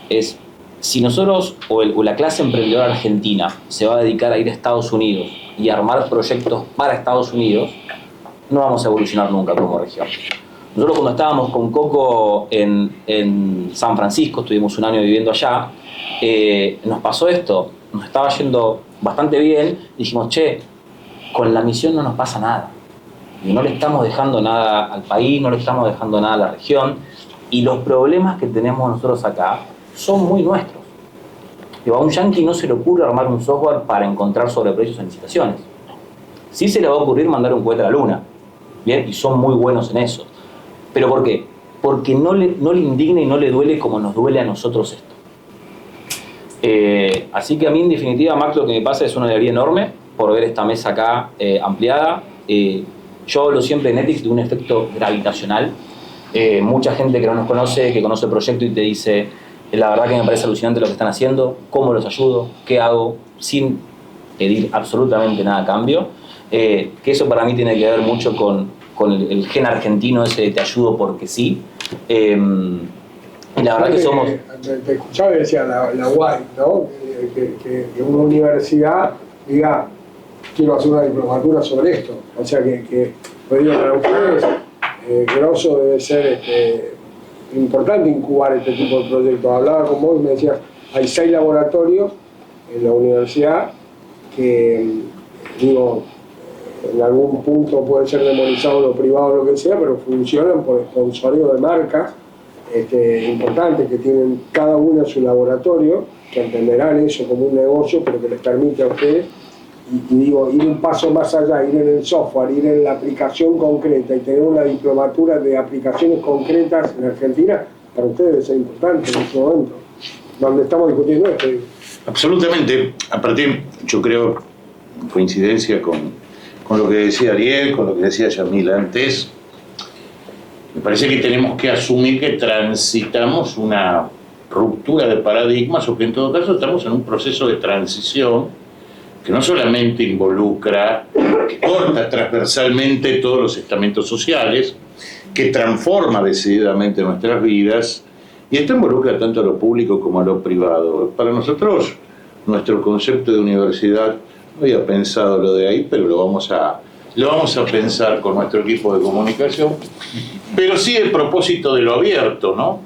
es si nosotros o la clase emprendedora argentina se va a dedicar a ir a Estados Unidos y a armar proyectos para Estados Unidos, no vamos a evolucionar nunca como región. Nosotros cuando estábamos con Coco en San Francisco, estuvimos un año viviendo allá, nos pasó esto, nos estaba yendo bastante bien, dijimos, che, con la misión no nos pasa nada. Y no le estamos dejando nada al país, no le estamos dejando nada a la región, y los problemas que tenemos nosotros acá son muy nuestros. A un yanqui no se le ocurre armar un software para encontrar sobreprecios en licitaciones. Sí se le va a ocurrir mandar un cohete a la luna, ¿bien? Y son muy buenos en eso. ¿Pero por qué? Porque no le indigna y no le duele como nos duele a nosotros esto. Así que a mí, en definitiva, Max, lo que me pasa es una alegría enorme por ver esta mesa acá ampliada. Yo hablo siempre en Ethics de un efecto gravitacional. Mucha gente que no nos conoce, que conoce el proyecto y te dice, la verdad que me parece alucinante lo que están haciendo, cómo los ayudo, qué hago, sin pedir absolutamente nada a cambio. Que eso para mí tiene que ver mucho con el gen argentino ese de te ayudo porque sí. Y la verdad que somos... Te escuchaba y decía la UAI, ¿no? Que una universidad diga, quiero hacer una diplomatura sobre esto. O sea que para ustedes, grosso debe ser importante incubar este tipo de proyectos. Hablaba con vos y me decías, hay 6 laboratorios en la universidad que, digo, en algún punto puede ser demonizado lo privado o lo que sea, pero funcionan por sponsoreo de marcas importantes que tienen cada uno su laboratorio, que entenderán eso como un negocio, pero que les permite a ustedes, y digo, ir un paso más allá, ir en el software, ir en la aplicación concreta y tener una diplomatura de aplicaciones concretas en Argentina, para ustedes debe ser importante en este momento, donde estamos discutiendo esto. Absolutamente. Aparte, yo creo, en coincidencia con lo que decía Ariel, con lo que decía Yamil antes, me parece que tenemos que asumir que transitamos una ruptura de paradigmas o que en todo caso estamos en un proceso de transición que no solamente involucra, que corta transversalmente todos los estamentos sociales, que transforma decididamente nuestras vidas, y esto involucra tanto a lo público como a lo privado. Para nosotros, nuestro concepto de universidad, no había pensado lo de ahí, pero lo vamos a pensar con nuestro equipo de comunicación, pero sí el propósito de lo abierto, ¿no?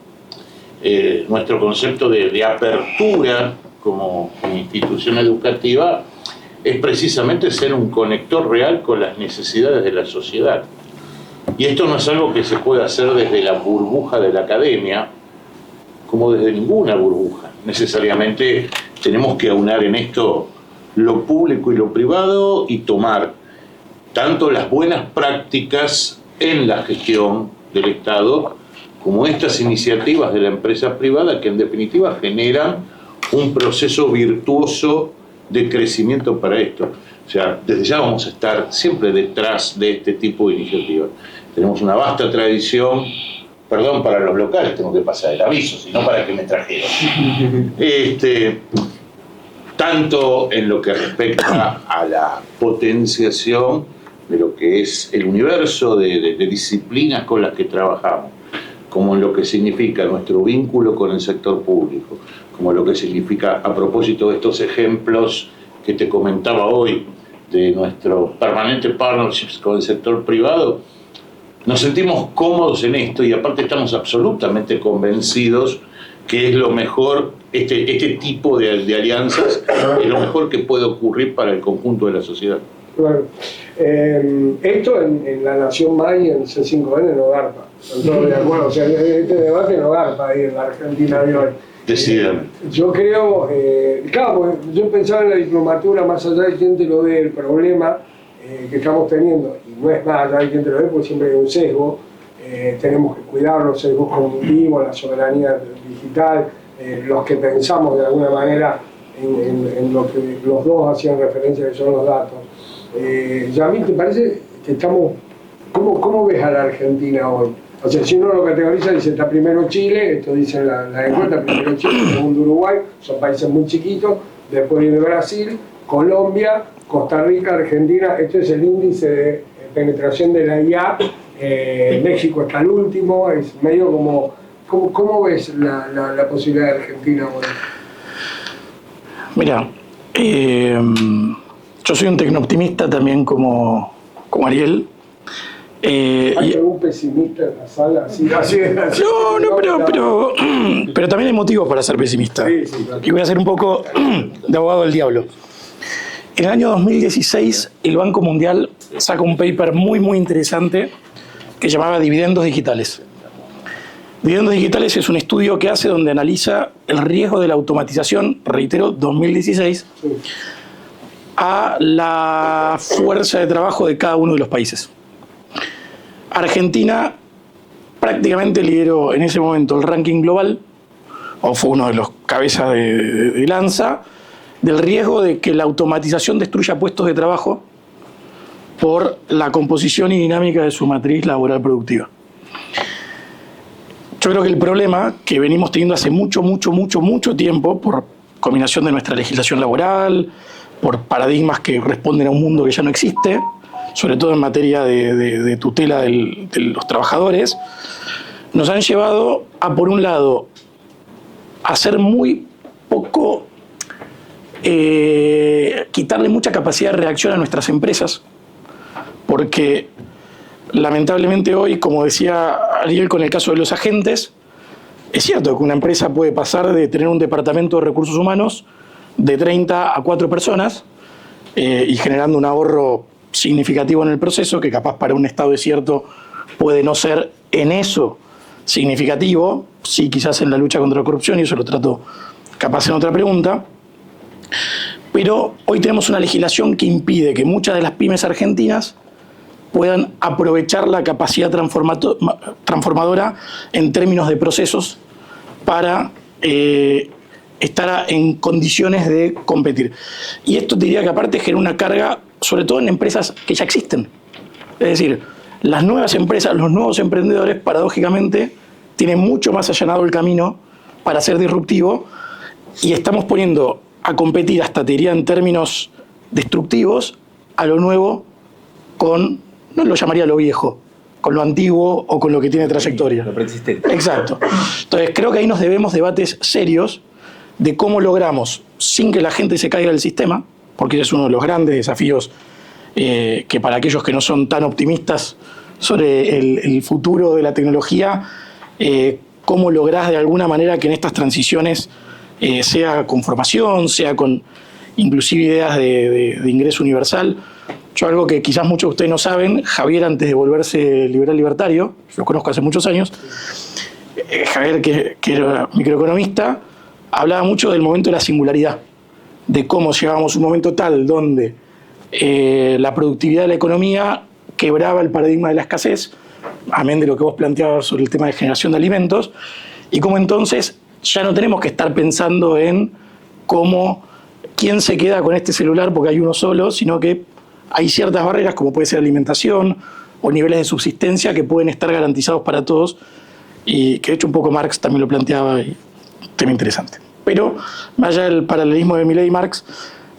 Nuestro concepto de apertura como institución educativa es precisamente ser un conector real con las necesidades de la sociedad. Y esto no es algo que se pueda hacer desde la burbuja de la academia, como desde ninguna burbuja. Necesariamente tenemos que aunar en esto lo público y lo privado y tomar tanto las buenas prácticas en la gestión del Estado como estas iniciativas de la empresa privada que en definitiva generan un proceso virtuoso de crecimiento para esto. O sea, desde ya vamos a estar siempre detrás de este tipo de iniciativas. Tenemos una vasta tradición, perdón, para los locales tengo que pasar el aviso, sino para que me trajeron. Tanto en lo que respecta a la potenciación de lo que es el universo de disciplinas con las que trabajamos, como en lo que significa nuestro vínculo con el sector público, como lo que significa, a propósito de estos ejemplos que te comentaba hoy, de nuestro permanente partnerships con el sector privado, nos sentimos cómodos en esto y aparte estamos absolutamente convencidos que es lo mejor, este tipo de alianzas es lo mejor que puede ocurrir para el conjunto de la sociedad. Claro. Esto en la Nación May, en C5N, no garpa. Están todos de acuerdo. O sea, este debate no garpa ahí en la Argentina de hoy. Decididamente. Yo creo, claro, porque yo pensaba en la diplomatura más allá de quién te lo dé, el problema que estamos teniendo, y no es más allá de quién te lo dé, porque siempre hay un sesgo, tenemos que cuidar los sesgos cognitivos, la soberanía digital, los que pensamos de alguna manera en lo que los dos hacían referencia, que son los datos. Yamil, ¿te parece que estamos... ¿Cómo ves a la Argentina hoy? O sea, si uno lo categoriza, dice está primero Chile, esto dice la encuesta, primero Chile, segundo Uruguay, son países muy chiquitos, después viene Brasil, Colombia, Costa Rica, Argentina, este es el índice de penetración de la IA, México está al último, es medio como... ¿Cómo ves la posibilidad de Argentina hoy? Mira, yo soy un tecnooptimista también como Ariel. ¿Hay algún pesimista en la sala? Así, pero también hay motivos para ser pesimista. Sí, claro. Y voy a ser un poco de abogado del diablo. En el año 2016, el Banco Mundial saca un paper muy, muy interesante que llamaba Dividendos Digitales. Dividendos Digitales es un estudio que hace donde analiza el riesgo de la automatización, reitero, 2016, a la fuerza de trabajo de cada uno de los países. Argentina prácticamente lideró en ese momento el ranking global, o fue uno de los cabezas de lanza, del riesgo de que la automatización destruya puestos de trabajo por la composición y dinámica de su matriz laboral productiva. Yo creo que el problema que venimos teniendo hace mucho tiempo, por combinación de nuestra legislación laboral, por paradigmas que responden a un mundo que ya no existe, sobre todo en materia de tutela de los trabajadores, nos han llevado a, por un lado, a ser muy poco, quitarle mucha capacidad de reacción a nuestras empresas, porque lamentablemente hoy, como decía Ariel con el caso de los agentes, es cierto que una empresa puede pasar de tener un departamento de recursos humanos de 30 a 4 personas y generando un ahorro significativo en el proceso, que capaz para un estado desierto puede no ser en eso significativo, sí quizás en la lucha contra la corrupción, y eso lo trato capaz en otra pregunta, pero hoy tenemos una legislación que impide que muchas de las pymes argentinas puedan aprovechar la capacidad transformadora en términos de procesos para estar en condiciones de competir. Y esto te diría que aparte genera una carga, sobre todo en empresas que ya existen. Es decir, las nuevas empresas, los nuevos emprendedores, paradójicamente, tienen mucho más allanado el camino para ser disruptivo, y estamos poniendo a competir, hasta te diría en términos destructivos, a lo nuevo con, no lo llamaría lo viejo, con lo antiguo o con lo que tiene trayectoria. Lo preexistente. Exacto. Entonces creo que ahí nos debemos debates serios de cómo logramos, sin que la gente se caiga del sistema, porque ese es uno de los grandes desafíos que para aquellos que no son tan optimistas sobre el futuro de la tecnología, cómo lográs de alguna manera que en estas transiciones, sea con formación, sea con inclusive ideas de ingreso universal. Yo, algo que quizás muchos de ustedes no saben, Javier, antes de volverse liberal libertario, lo conozco hace muchos años, Javier, que era microeconomista, hablaba mucho del momento de la singularidad, de cómo llegábamos a un momento tal donde la productividad de la economía quebraba el paradigma de la escasez, amén de lo que vos planteabas sobre el tema de generación de alimentos, y cómo entonces ya no tenemos que estar pensando en quién se queda con este celular porque hay uno solo, sino que hay ciertas barreras, como puede ser alimentación o niveles de subsistencia, que pueden estar garantizados para todos, y que de hecho un poco Marx también lo planteaba, y tema interesante. Pero más allá del paralelismo de Milei y Marx,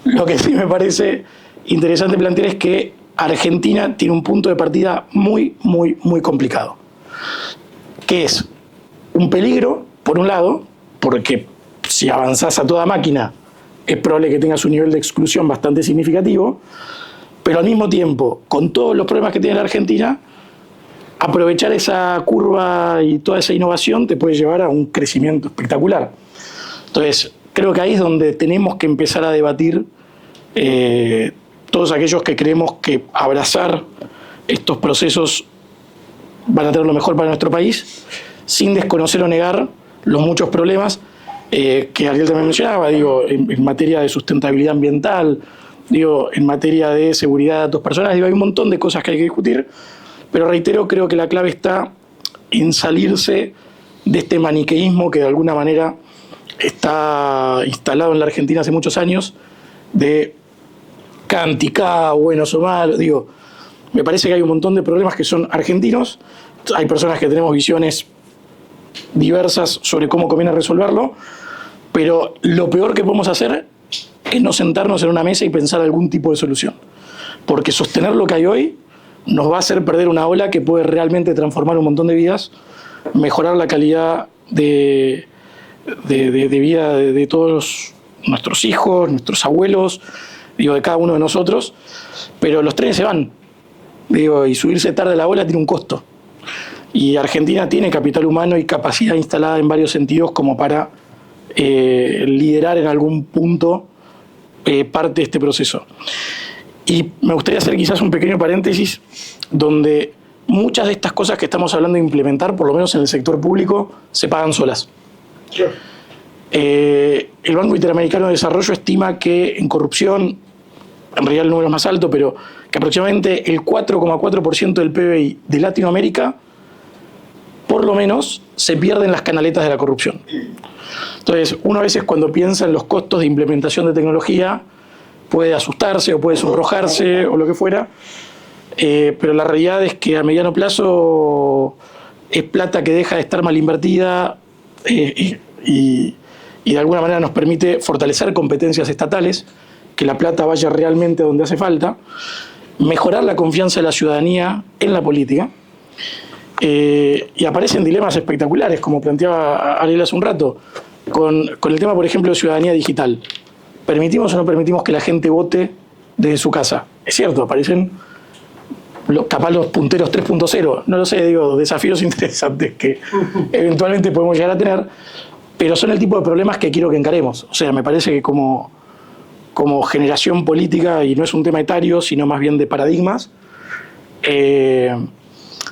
lo que sí me parece interesante plantear es que Argentina tiene un punto de partida muy complicado, que es un peligro, por un lado, porque si avanzás a toda máquina es probable que tengas un nivel de exclusión bastante significativo, pero al mismo tiempo, con todos los problemas que tiene la Argentina, aprovechar esa curva y toda esa innovación te puede llevar a un crecimiento espectacular. Entonces, creo que ahí es donde tenemos que empezar a debatir todos aquellos que creemos que abrazar estos procesos van a tener lo mejor para nuestro país, sin desconocer o negar los muchos problemas que Ariel también mencionaba, digo, en materia de sustentabilidad ambiental, digo, en materia de seguridad de datos personales, digo, hay un montón de cosas que hay que discutir, pero reitero, creo que la clave está en salirse de este maniqueísmo que de alguna manera está instalado en la Argentina hace muchos años, de cántica, buenos o malos, digo, me parece que hay un montón de problemas que son argentinos, hay personas que tenemos visiones diversas sobre cómo conviene resolverlo, pero lo peor que podemos hacer es no sentarnos en una mesa y pensar algún tipo de solución, porque sostener lo que hay hoy nos va a hacer perder una ola que puede realmente transformar un montón de vidas, mejorar la calidad de vida de todos nuestros hijos, nuestros abuelos, digo, de cada uno de nosotros, pero los trenes se van, digo, y subirse tarde a la ola tiene un costo. Y Argentina tiene capital humano y capacidad instalada en varios sentidos como para liderar en algún punto parte de este proceso. Y me gustaría hacer quizás un pequeño paréntesis donde muchas de estas cosas que estamos hablando de implementar, por lo menos en el sector público, se pagan solas. El Banco Interamericano de Desarrollo estima que en corrupción, en realidad el número es más alto, pero que aproximadamente el 4,4% del PBI de Latinoamérica, por lo menos, se pierde en las canaletas de la corrupción. Entonces, uno a veces cuando piensa en los costos de implementación de tecnología, puede asustarse o puede sonrojarse o lo que fuera, pero la realidad es que a mediano plazo es plata que deja de estar mal invertida y de alguna manera nos permite fortalecer competencias estatales, que la plata vaya realmente donde hace falta, mejorar la confianza de la ciudadanía en la política, y aparecen dilemas espectaculares, como planteaba Ariel hace un rato, con el tema, por ejemplo, de ciudadanía digital. ¿Permitimos o no permitimos que la gente vote desde su casa? Es cierto, aparecen capaz los punteros 3.0, no lo sé, digo, desafíos interesantes que eventualmente podemos llegar a tener, pero son el tipo de problemas que quiero que encaremos. O sea, me parece que como generación política, y no es un tema etario, sino más bien de paradigmas,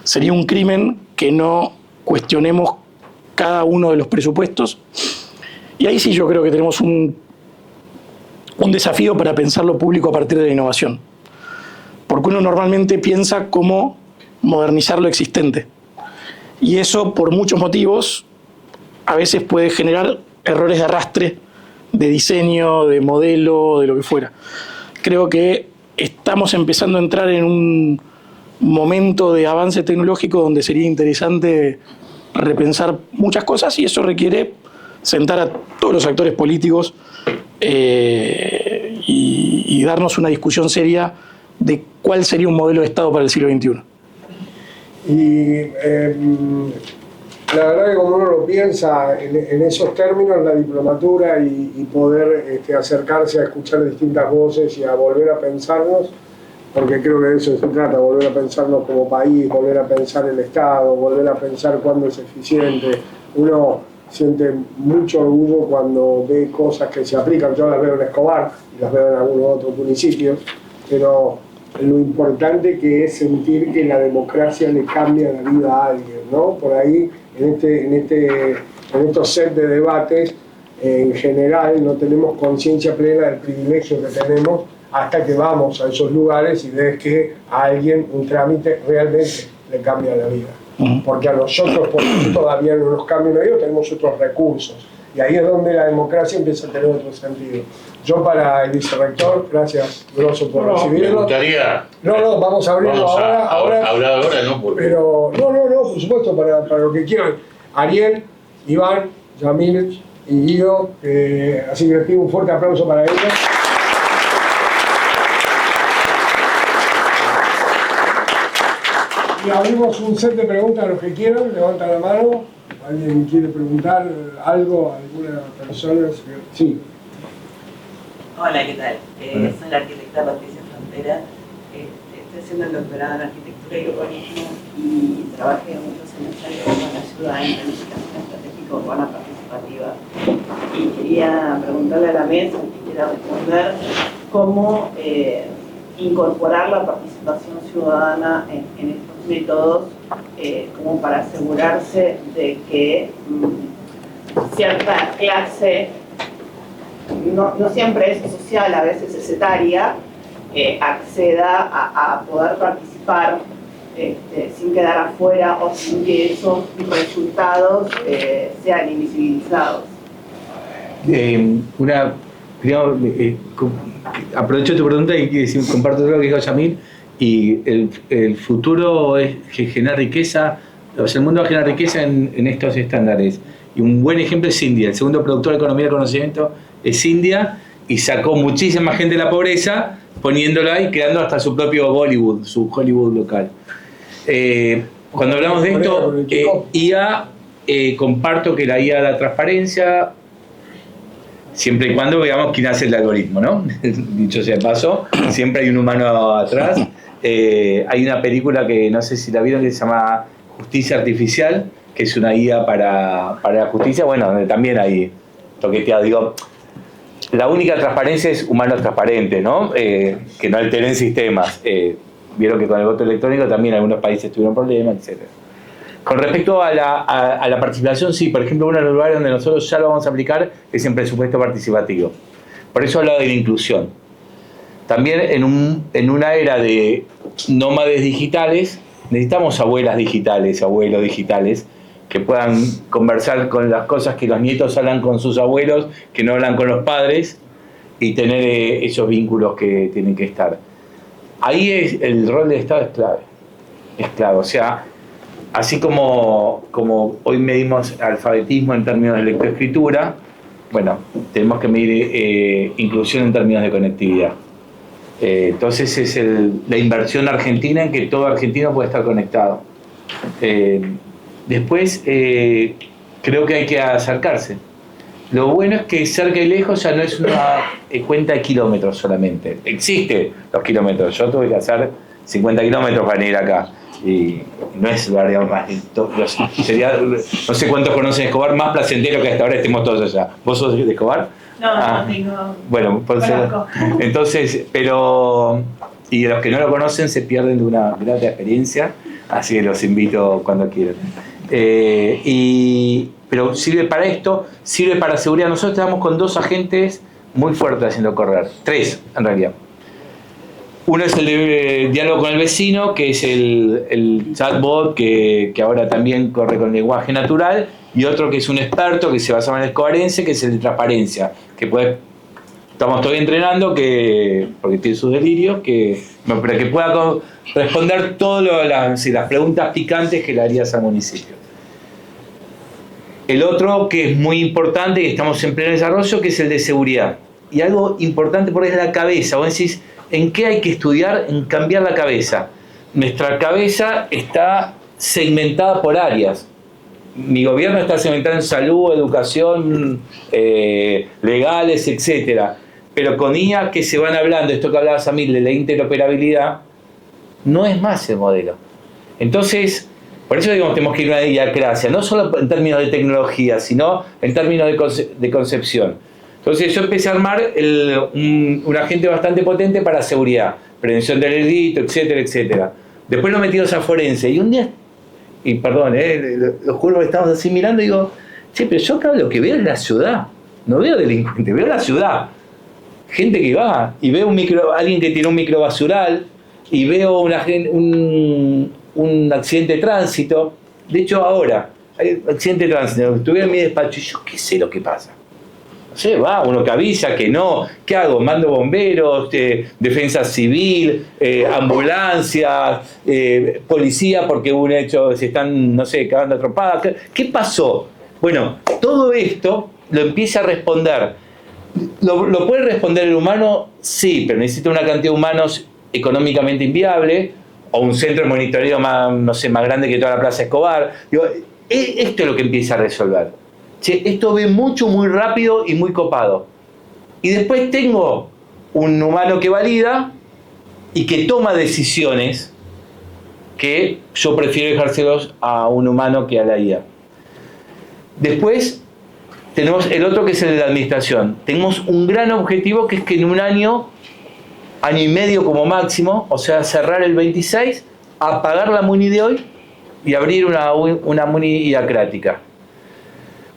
sería un crimen que no cuestionemos cada uno de los presupuestos. Y ahí sí yo creo que tenemos un desafío para pensar lo público a partir de la innovación. Porque uno normalmente piensa cómo modernizar lo existente. Y eso, por muchos motivos, a veces puede generar errores de arrastre, de diseño, de modelo, de lo que fuera. Creo que estamos empezando a entrar en un momento de avance tecnológico donde sería interesante repensar muchas cosas, y eso requiere sentar a todos los actores políticos y darnos una discusión seria de cuál sería un modelo de Estado para el siglo XXI. Y la verdad que como uno lo piensa en esos términos, la diplomatura y poder acercarse a escuchar distintas voces y a volver a pensarnos, porque creo que de eso se trata, volver a pensarnos como país, volver a pensar el Estado, volver a pensar cuándo es eficiente. Uno siente mucho orgullo cuando ve cosas que se aplican. Yo las veo en Escobar y las veo en algunos otros municipios, pero lo importante que es sentir que la democracia le cambia la vida a alguien, ¿no? Por ahí, en estos set de debates, en general no tenemos conciencia plena del privilegio que tenemos hasta que vamos a esos lugares y ves que a alguien un trámite realmente le cambia la vida. Porque a nosotros, por todavía no nos cambia la vida, tenemos otros recursos. Y ahí es donde la democracia empieza a tener otro sentido. Yo para el vicerrector, gracias Grosso por recibirlo. Me gustaría... No, vamos a abrirlo vamos ahora. a hablar ahora, ¿no? Porque... Pero no, por supuesto, para lo que quieran. Ariel, Iván, Yamil y Guido, así que les pido un fuerte aplauso para ellos. Y abrimos un set de preguntas a los que quieran, levantan la mano. ¿Alguien quiere preguntar algo a alguna persona? Sí. Hola, ¿qué tal? Soy la arquitecta Patricia Frontera. Estoy estoy haciendo el doctorado en arquitectura y urbanismo y trabajé muchos años con la ciudad en planificación estratégica urbana participativa. Y quería preguntarle a la mesa, que quiera responder, cómo incorporar la participación ciudadana en estos métodos como para asegurarse de que cierta clase, no siempre es social, a veces es etaria, acceda a poder participar sin quedar afuera o sin que esos resultados sean invisibilizados. Aprovecho tu pregunta y comparto todo lo que dijo Yamil. Y el futuro es que genera riqueza, o sea, el mundo va a generar riqueza en estos estándares. Y un buen ejemplo es India. El segundo productor de economía del conocimiento es India, y sacó muchísima gente de la pobreza poniéndolo ahí, creando hasta su propio Bollywood, su Hollywood local. Cuando hablamos de esto, IA, comparto que la IA da transparencia, siempre y cuando veamos quién hace el algoritmo, ¿no? Dicho sea de paso, siempre hay un humano atrás. Hay una película que no sé si la vieron, que se llama Justicia Artificial, que es una IA para la justicia, bueno, donde también hay toqueteado. Digo, la única transparencia es humanos transparentes, ¿no? Que no alteren sistemas. Vieron que con el voto electrónico también algunos países tuvieron problemas, etc. Con respecto a la participación, sí, por ejemplo, uno de los lugares donde nosotros ya lo vamos a aplicar es en presupuesto participativo. Por eso he hablado de la inclusión. También en una era de nómades digitales, necesitamos abuelas digitales, abuelos digitales, que puedan conversar con las cosas que los nietos hablan con sus abuelos, que no hablan con los padres, y tener esos vínculos que tienen que estar. Ahí el rol del Estado es clave. Es clave. O sea, así como hoy medimos alfabetismo en términos de lectoescritura, bueno, tenemos que medir inclusión en términos de conectividad. Entonces es la inversión argentina en que todo argentino puede estar conectado. Después creo que hay que acercarse. Lo bueno es que cerca y lejos ya no es una cuenta de kilómetros solamente. Existen los kilómetros. Yo tuve que hacer 50 kilómetros para venir acá. Y no es lugar de más. Sería, no sé cuántos conocen Escobar, más placentero que hasta ahora estemos todos allá. ¿Vos sos de Escobar? No, no tengo. Bueno, entonces, pero. Y los que no lo conocen se pierden de una grata experiencia, así que los invito cuando quieran. Pero sirve para esto, sirve para seguridad. Nosotros estamos con 2 agentes muy fuertes haciendo correr, 3 en realidad. Uno es el de diálogo con el vecino, que es el chatbot que ahora también corre con lenguaje natural, y otro que es un experto que se basa en el escobarense, que es el de transparencia, que estamos todavía entrenando, porque tiene sus delirios, pero que pueda responder todas las preguntas picantes que le harías al municipio. El otro que es muy importante, que estamos en pleno desarrollo, que es el de seguridad. Y algo importante porque es la cabeza. Vos decís, ¿en qué hay que estudiar? En cambiar la cabeza. Nuestra cabeza está segmentada por áreas. Mi gobierno está segmentado en salud, educación, legales, etc. Pero con IA que se van hablando, esto que hablaba Samir, de la interoperabilidad, no es más el modelo. Entonces, por eso digamos, tenemos que ir a una diacracia, no solo en términos de tecnología, sino en términos de concepción. Entonces yo empecé a armar un agente bastante potente para seguridad, prevención del delito, etcétera, etcétera. Después lo metimos a forense, y un día, y perdón, lo juro que estamos así mirando y digo, che, pero yo acá lo que veo es la ciudad, no veo delincuentes, veo la ciudad. Gente que va, y veo alguien que tiene un microbasural, y veo un accidente de tránsito. De hecho, ahora hay un accidente de tránsito. Estuve en mi despacho y yo qué sé lo que pasa. No sé, va uno que avisa, que no. ¿Qué hago? Mando bomberos, defensa civil, ambulancias, policía, porque hubo un hecho, se están, no sé, cagando a trompadas. ¿Qué pasó? Bueno, todo esto lo empieza a responder. ¿Lo puede responder el humano? Sí, pero necesita una cantidad de humanos económicamente inviable, o un centro de monitoreo más grande que toda la Plaza Escobar. Digo, esto es lo que empieza a resolver. Che, esto ve mucho, muy rápido y muy copado. Y después tengo un humano que valida y que toma decisiones que yo prefiero dejárselos a un humano que a la IA. Después tenemos el otro, que es el de la administración. Tenemos un gran objetivo, que es que en un año y medio como máximo, o sea, cerrar el 26, apagar la MUNI de hoy y abrir una MUNI iacrática.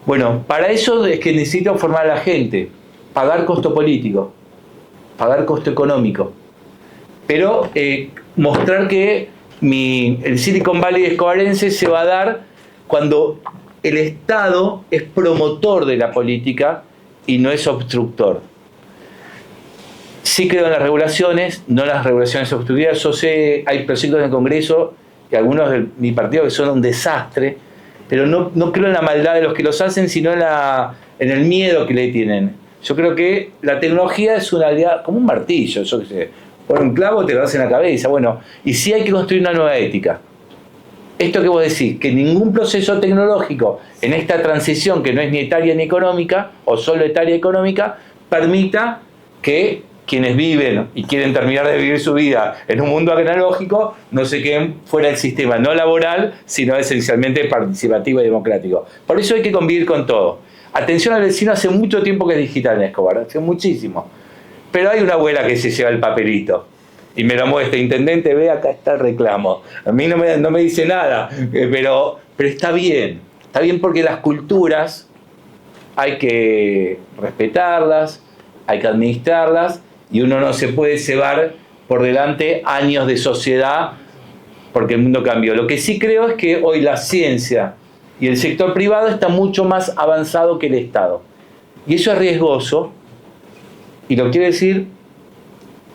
Bueno, para eso es que necesito formar a la gente, pagar costo político, pagar costo económico, pero mostrar que el Silicon Valley escobarense se va a dar cuando el Estado es promotor de la política y no es obstructor. Sí creo en las regulaciones, no las regulaciones obstructivas. Yo sé, hay proyectos en el Congreso, y algunos de mi partido, que son un desastre, pero no creo en la maldad de los que los hacen, sino en el miedo que le tienen. Yo creo que la tecnología es una aliada, como un martillo, yo qué sé. Por un clavo te lo das en la cabeza. Bueno, y sí hay que construir una nueva ética. Esto que vos decís, que ningún proceso tecnológico en esta transición, que no es ni etaria ni económica, o solo etaria y económica, permita que quienes viven y quieren terminar de vivir su vida en un mundo analógico no se queden fuera del sistema, no laboral, sino esencialmente participativo y democrático. Por eso hay que convivir con todo. Atención al vecino hace mucho tiempo que es digital en Escobar, hace muchísimo. Pero hay una abuela que se lleva el papelito y me lo muestra: intendente, ve, acá está el reclamo. A mí no me dice nada, pero está bien porque las culturas hay que respetarlas, hay que administrarlas, y uno no se puede cebar por delante años de sociedad porque el mundo cambió. Lo que sí creo es que hoy la ciencia y el sector privado está mucho más avanzado que el Estado. Y eso es riesgoso, y lo quiero decir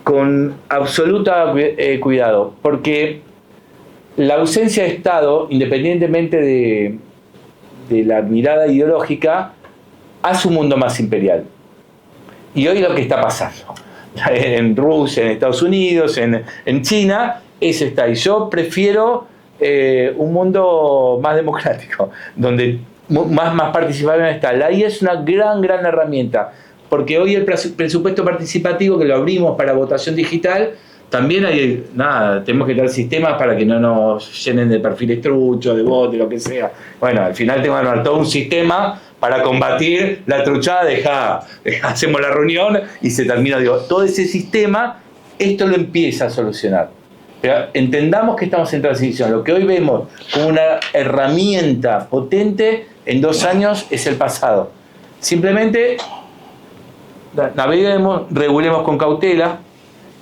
con absoluta cuidado, porque la ausencia de Estado, independientemente de la mirada ideológica, hace un mundo más imperial. Y hoy lo que está pasando en Rusia, en Estados Unidos, en China, eso está. Y yo prefiero un mundo más democrático, donde más participable está. La IA es una gran herramienta, porque hoy el presupuesto participativo, que lo abrimos para votación digital, también tenemos que tener sistemas para que no nos llenen de perfiles truchos, de bots, de lo que sea. Bueno, al final tengo que armar todo un sistema para combatir la truchada. Hacemos la reunión y se termina. Todo ese sistema, esto lo empieza a solucionar. Pero entendamos que estamos en transición. Lo que hoy vemos como una herramienta potente, en 2 años es el pasado. Simplemente naveguemos, regulemos con cautela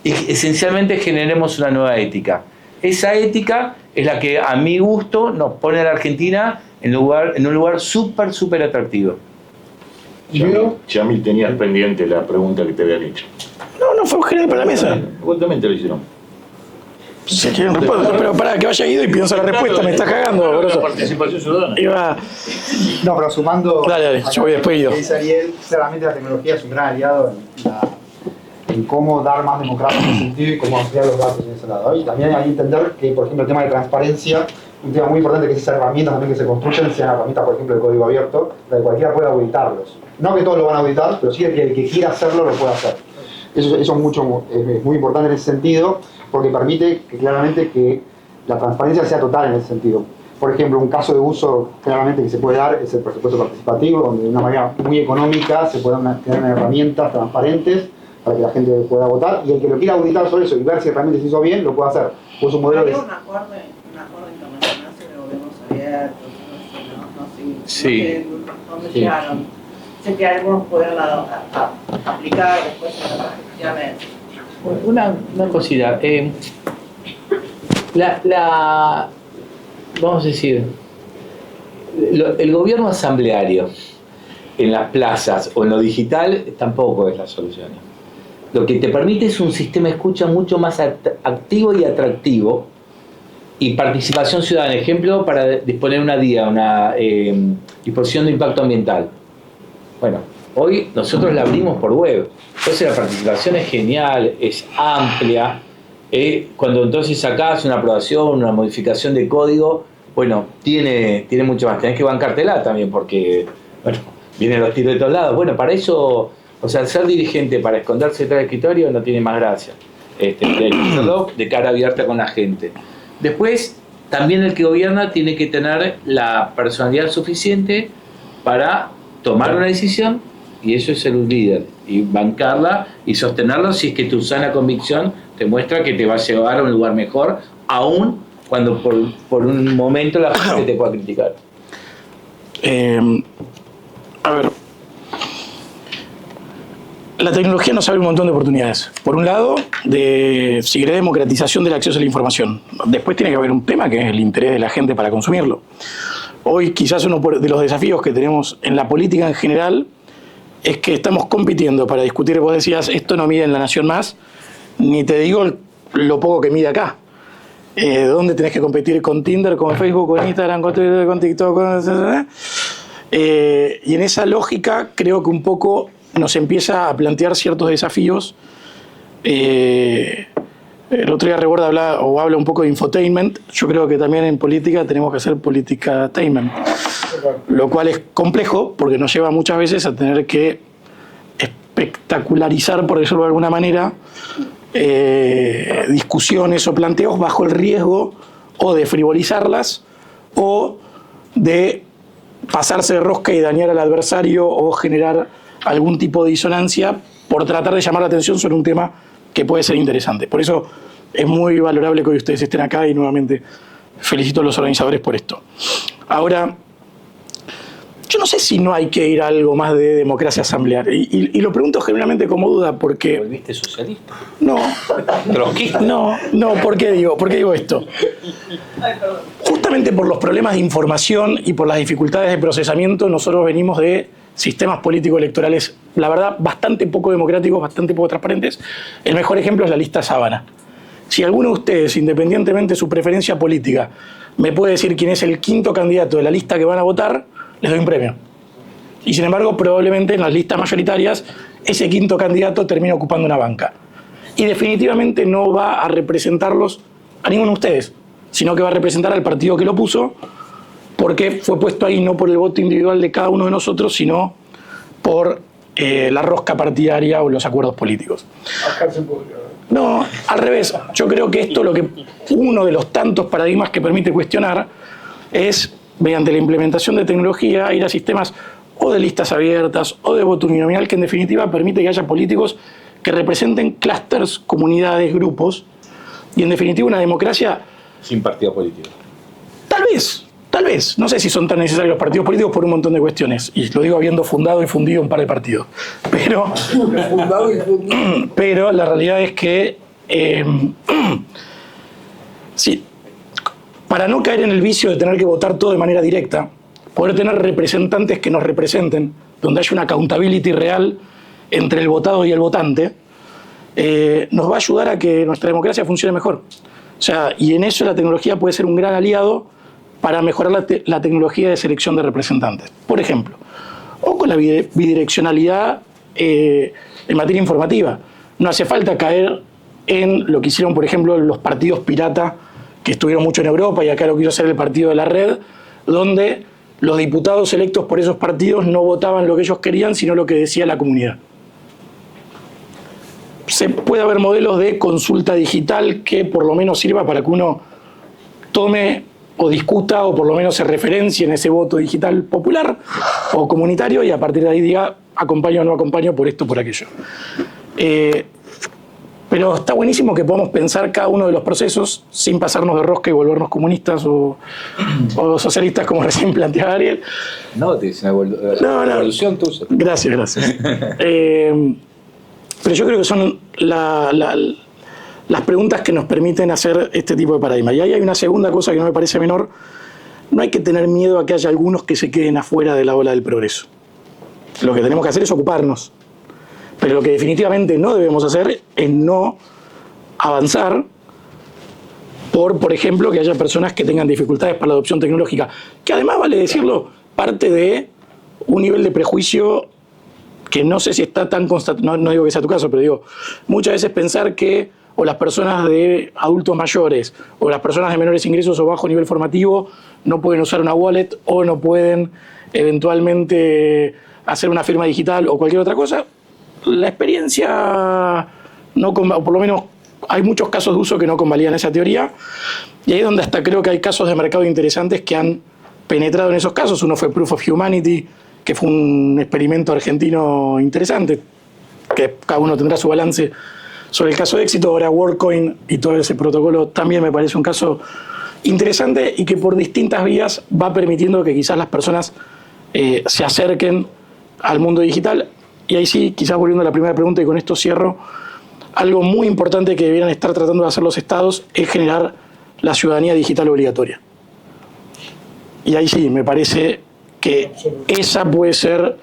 y esencialmente generemos una nueva ética. Esa ética es la que, a mi gusto, nos pone a la Argentina en un lugar súper atractivo. Yamil, tenías pendiente la pregunta que te habían hecho. No fue general para la mesa. Vos también te lo hicieron. Si quieren respuesta, pero para que vaya Guido y piensa la respuesta, me está cagando. La participación ciudadana. No, pero sumando. Dale, yo voy después, Guido. Dice Ariel, claramente la tecnología es un gran aliado en cómo dar más democracia en ese sentido y cómo ampliar los datos en ese lado. Y también hay que entender que, por ejemplo, el tema de transparencia, un tema muy importante, que esas herramientas también que se construyen sean herramientas, por ejemplo, de código abierto, para que cualquiera pueda auditarlos. No que todos lo van a auditar, pero sí que el que quiera hacerlo lo pueda hacer. Eso es muy importante en ese sentido, porque permite claramente que la transparencia sea total en ese sentido. Por ejemplo, un caso de uso claramente que se puede dar es el presupuesto participativo, donde de una manera muy económica se pueden tener herramientas transparentes para que la gente pueda votar, y el que lo quiera auditar sobre eso y ver si realmente se hizo bien, lo puede hacer. Pues un modelo de... un acuerdo internacional sobre gobiernos abiertos, no sé dónde llegaron. Sé que algunos pueden aplicar después en las elecciones. Una cosita. Vamos a decir, el gobierno asambleario en las plazas o en lo digital tampoco es la solución. Lo que te permite es un sistema de escucha mucho más activo y atractivo, y participación ciudadana. Ejemplo, para disponer una DIA, una disposición de impacto ambiental. Bueno, hoy nosotros la abrimos por web, entonces la participación es genial, es amplia. Cuando entonces sacás una aprobación, una modificación de código, bueno, tiene mucho más. Tenés que bancártela también, porque bueno, vienen los tiros de todos lados. Bueno, para eso, o sea, ser dirigente para esconderse detrás del escritorio no tiene más gracia. hay que hacerlo de cara abierta con la gente. Después, también el que gobierna tiene que tener la personalidad suficiente para tomar una decisión, y eso es ser un líder, y bancarla y sostenerla si es que tu sana convicción te muestra que te va a llevar a un lugar mejor, aún cuando por un momento la gente te pueda criticar. A ver, la tecnología nos abre un montón de oportunidades. Por un lado, si querés, democratización del acceso a la información. Después tiene que haber un tema que es el interés de la gente para consumirlo. Hoy quizás uno de los desafíos que tenemos en la política en general es que estamos compitiendo para discutir. Vos decías, esto no mide en La Nación Más, ni te digo lo poco que mide acá. ¿Dónde tenés que competir? ¿Con Tinder, con Facebook, con Instagram, con Twitter, con TikTok? Y en esa lógica creo que un poco nos empieza a plantear ciertos desafíos. El otro día Reborda habla un poco de infotainment. Yo creo que también en política tenemos que hacer politicatainment, lo cual es complejo porque nos lleva muchas veces a tener que espectacularizar, por decirlo de alguna manera, discusiones o planteos bajo el riesgo o de frivolizarlas o de pasarse de rosca y dañar al adversario o generar algún tipo de disonancia por tratar de llamar la atención sobre un tema que puede ser interesante. Por eso es muy valorable que hoy ustedes estén acá y nuevamente felicito a los organizadores por esto. Ahora, yo no sé si no hay que ir a algo más de democracia asamblear. Y lo pregunto generalmente como duda porque... ¿Volviste socialista? No. ¿Trotskista? No, ¿por qué digo esto? Justamente por los problemas de información y por las dificultades de procesamiento, nosotros venimos de sistemas políticos electorales, la verdad, bastante poco democráticos, bastante poco transparentes. El mejor ejemplo es la lista Sábana. Si alguno de ustedes, independientemente de su preferencia política, me puede decir quién es el quinto candidato de la lista que van a votar, les doy un premio. Y sin embargo, probablemente en las listas mayoritarias, ese quinto candidato termina ocupando una banca. Y definitivamente no va a representarlos a ninguno de ustedes, sino que va a representar al partido que lo puso, porque fue puesto ahí no por el voto individual de cada uno de nosotros, sino por la rosca partidaria o los acuerdos políticos. No, al revés. Yo creo que esto, uno de los tantos paradigmas que permite cuestionar es, mediante la implementación de tecnología, ir a sistemas o de listas abiertas o de voto uninominal, que en definitiva permite que haya políticos que representen clústeres, comunidades, grupos, y en definitiva una democracia... Sin partido político. Tal vez. No sé si son tan necesarios los partidos políticos por un montón de cuestiones, y lo digo habiendo fundado y fundido un par de partidos. Pero la realidad es que... sí. Para no caer en el vicio de tener que votar todo de manera directa, poder tener representantes que nos representen, donde haya una accountability real entre el votado y el votante, nos va a ayudar a que nuestra democracia funcione mejor. O sea, y en eso la tecnología puede ser un gran aliado para mejorar la tecnología de selección de representantes. Por ejemplo, o con la bidireccionalidad en materia informativa. No hace falta caer en lo que hicieron, por ejemplo, los partidos pirata que estuvieron mucho en Europa, y acá lo quiso hacer el partido de la red, donde los diputados electos por esos partidos no votaban lo que ellos querían, sino lo que decía la comunidad. Se puede haber modelos de consulta digital que por lo menos sirva para que uno tome o discuta o por lo menos se referencie en ese voto digital popular o comunitario, y a partir de ahí diga acompaño o no acompaño por esto o por aquello. Pero está buenísimo que podamos pensar cada uno de los procesos sin pasarnos de rosca y volvernos comunistas o socialistas, como recién planteaba Ariel. No, te dice una evolución tuya. Gracias. Pero yo creo que son las preguntas que nos permiten hacer este tipo de paradigma. Y ahí hay una segunda cosa que no me parece menor. No hay que tener miedo a que haya algunos que se queden afuera de la ola del progreso. Lo que tenemos que hacer es ocuparnos. Pero lo que definitivamente no debemos hacer es no avanzar por ejemplo, que haya personas que tengan dificultades para la adopción tecnológica, que además, vale decirlo, parte de un nivel de prejuicio que no sé si está tan constante, no digo que sea tu caso, pero digo, muchas veces pensar que o las personas de adultos mayores o las personas de menores ingresos o bajo nivel formativo no pueden usar una wallet o no pueden eventualmente hacer una firma digital o cualquier otra cosa. La experiencia, o por lo menos hay muchos casos de uso que no convalidan esa teoría, y ahí es donde hasta creo que hay casos de mercado interesantes que han penetrado en esos casos. Uno fue Proof of Humanity, que fue un experimento argentino interesante, que cada uno tendrá su balance sobre el caso de éxito. Ahora WorldCoin y todo ese protocolo también me parece un caso interesante y que por distintas vías va permitiendo que quizás las personas se acerquen al mundo digital. Y ahí sí, quizás volviendo a la primera pregunta, y con esto cierro, algo muy importante que deberían estar tratando de hacer los estados es generar la ciudadanía digital obligatoria. Y ahí sí, me parece que esa puede ser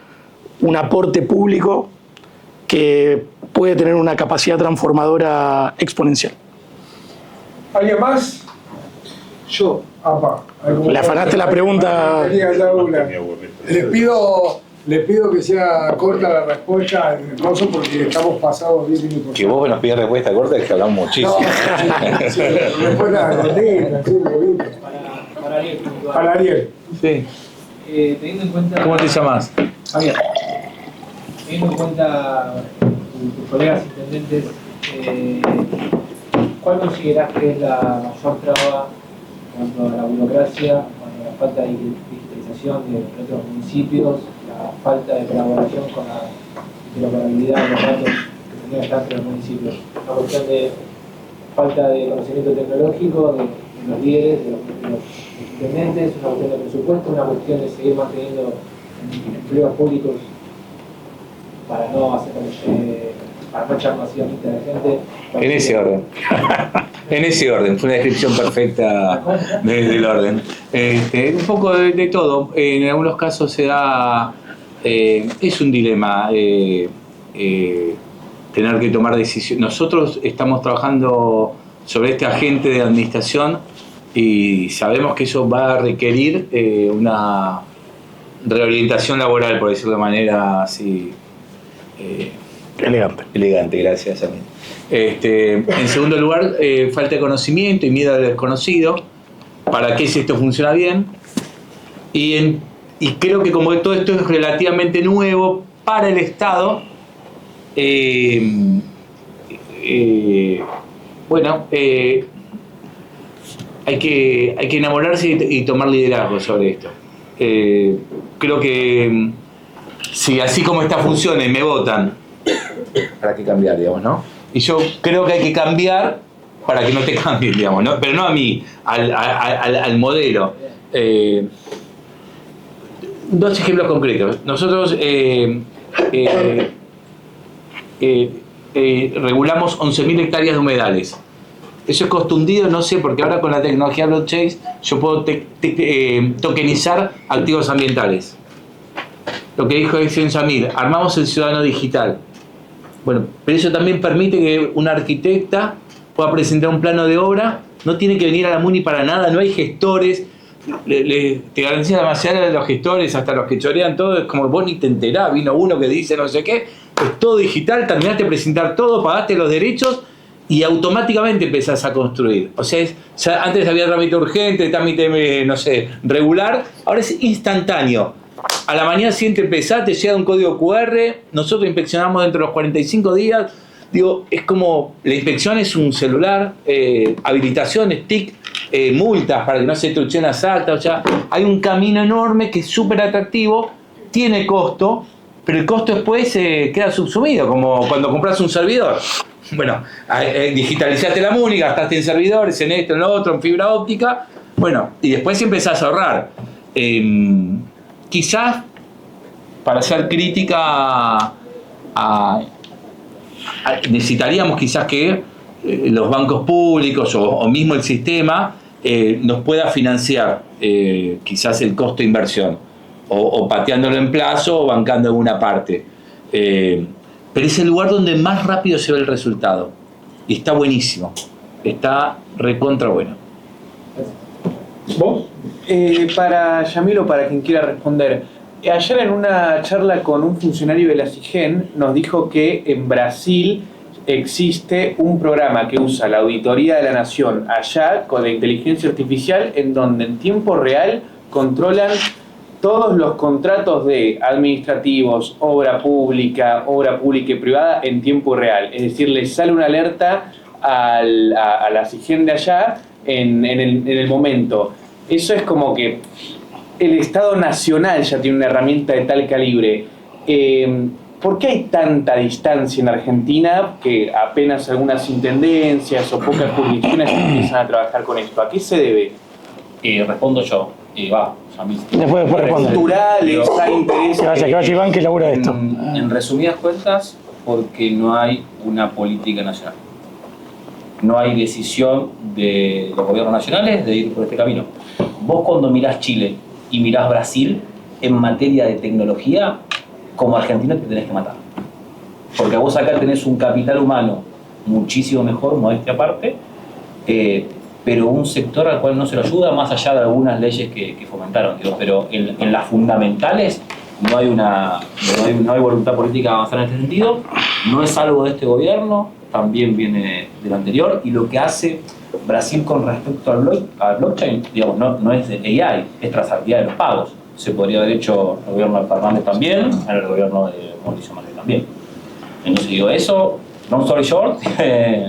un aporte público que puede tener una capacidad transformadora exponencial. ¿Alguien más? Yo. Le afanaste la pregunta. Les pido que sea corta la respuesta, Rosso, porque estamos pasados 10 minutos. Que vos nos pidas respuesta corta es que hablamos muchísimo. Sí, respuesta cortita, 5 minutos. Para Ariel. Sí. Teniendo en cuenta... ¿Cómo te llamas? Javier. Teniendo en cuenta tus colegas intendentes, ¿cuál considerás que es la mayor traba en cuanto a la burocracia, a la falta de digitalización de otros municipios, la falta de colaboración con la interoperabilidad de los datos que tendrían que estar entre los municipios? Una cuestión de falta de conocimiento tecnológico de los líderes, de los intendentes, una cuestión de presupuesto, una cuestión de seguir manteniendo empleos públicos para no hacer para no echar masivamente a la gente. En ese orden. En ese orden, fue una descripción perfecta del orden. Un poco de todo. En algunos casos se da. Es un dilema tener que tomar decisiones. Nosotros estamos trabajando sobre este agente de administración y sabemos que eso va a requerir una reorientación laboral, por decirlo de manera así. Elegante, gracias a mí. En segundo lugar, falta de conocimiento y miedo al desconocido. ¿Para qué si esto funciona bien? Y creo que como todo esto es relativamente nuevo para el Estado, hay que enamorarse y tomar liderazgo sobre esto. Creo que si así como esta funciona y me votan, ¿para qué cambiar, digamos, no? Y yo creo que hay que cambiar para que no te cambien, digamos, ¿no? Pero no a mí, al modelo. Dos ejemplos concretos. Nosotros regulamos 11.000 hectáreas de humedales. Eso es costo hundido, no sé, porque ahora con la tecnología blockchain yo puedo tokenizar activos ambientales. Lo que dijo Exxon Samir, armamos el ciudadano digital. Bueno, pero eso también permite que una arquitecta pueda presentar un plano de obra, no tiene que venir a la MUNI para nada, no hay gestores, te garantizan demasiado de los gestores, hasta los que chorean todo, es como vos ni te enterás, vino uno que dice no sé qué, es todo digital, terminaste de presentar todo, pagaste los derechos y automáticamente empezás a construir. O sea, antes había trámite urgente, trámite, no sé, regular, ahora es instantáneo. A la mañana siguiente empezás, te llega un código QR, nosotros inspeccionamos dentro de los 45 días, digo, es como, la inspección es un celular, habilitaciones, TIC, multas para que no se truchen las actas, o sea, hay un camino enorme que es súper atractivo, tiene costo, pero el costo después queda subsumido, como cuando compras un servidor. Bueno, digitalizaste la MUNI, gastaste en servidores, en esto, en lo otro, en fibra óptica, bueno, y después empezás a ahorrar. Quizás, para hacer crítica necesitaríamos quizás que los bancos públicos o mismo el sistema nos pueda financiar quizás el costo de inversión, o pateándolo en plazo o bancando alguna parte. Pero es el lugar donde más rápido se ve el resultado. Y está buenísimo. Está recontra bueno. ¿Vos? Para Yamil o para quien quiera responder. Ayer en una charla con un funcionario de la SIGEN nos dijo que en Brasil existe un programa que usa la Auditoría de la Nación allá con la inteligencia artificial en donde en tiempo real controlan todos los contratos de administrativos, obra pública y privada en tiempo real. Es decir, les sale una alerta a la SIGEN de allá en el momento. Eso es como que el Estado Nacional ya tiene una herramienta de tal calibre. ¿Por qué hay tanta distancia en Argentina que apenas algunas intendencias o pocas jurisdicciones empiezan a trabajar con esto? ¿A qué se debe? Respondo yo. Después responde. Culturales, hay intereses. Que vaya Iván, que labura esto. En resumidas cuentas, porque no hay una política nacional. No hay decisión de los gobiernos nacionales de ir por este camino. Vos cuando mirás Chile y mirás Brasil, en materia de tecnología, como argentino te tenés que matar. Porque vos acá tenés un capital humano muchísimo mejor, modestia aparte, pero un sector al cual no se lo ayuda, más allá de algunas leyes que fomentaron. Digo, pero en las fundamentales no hay voluntad política de avanzar en este sentido. No es algo de este gobierno, también viene del anterior, y lo que hace Brasil con respecto al blockchain, digamos, no es de AI, es trazabilidad de los pagos. Se podría haber hecho en el gobierno de Fernández también, en el gobierno de Mauricio Macri también. Entonces digo, eso, long story short,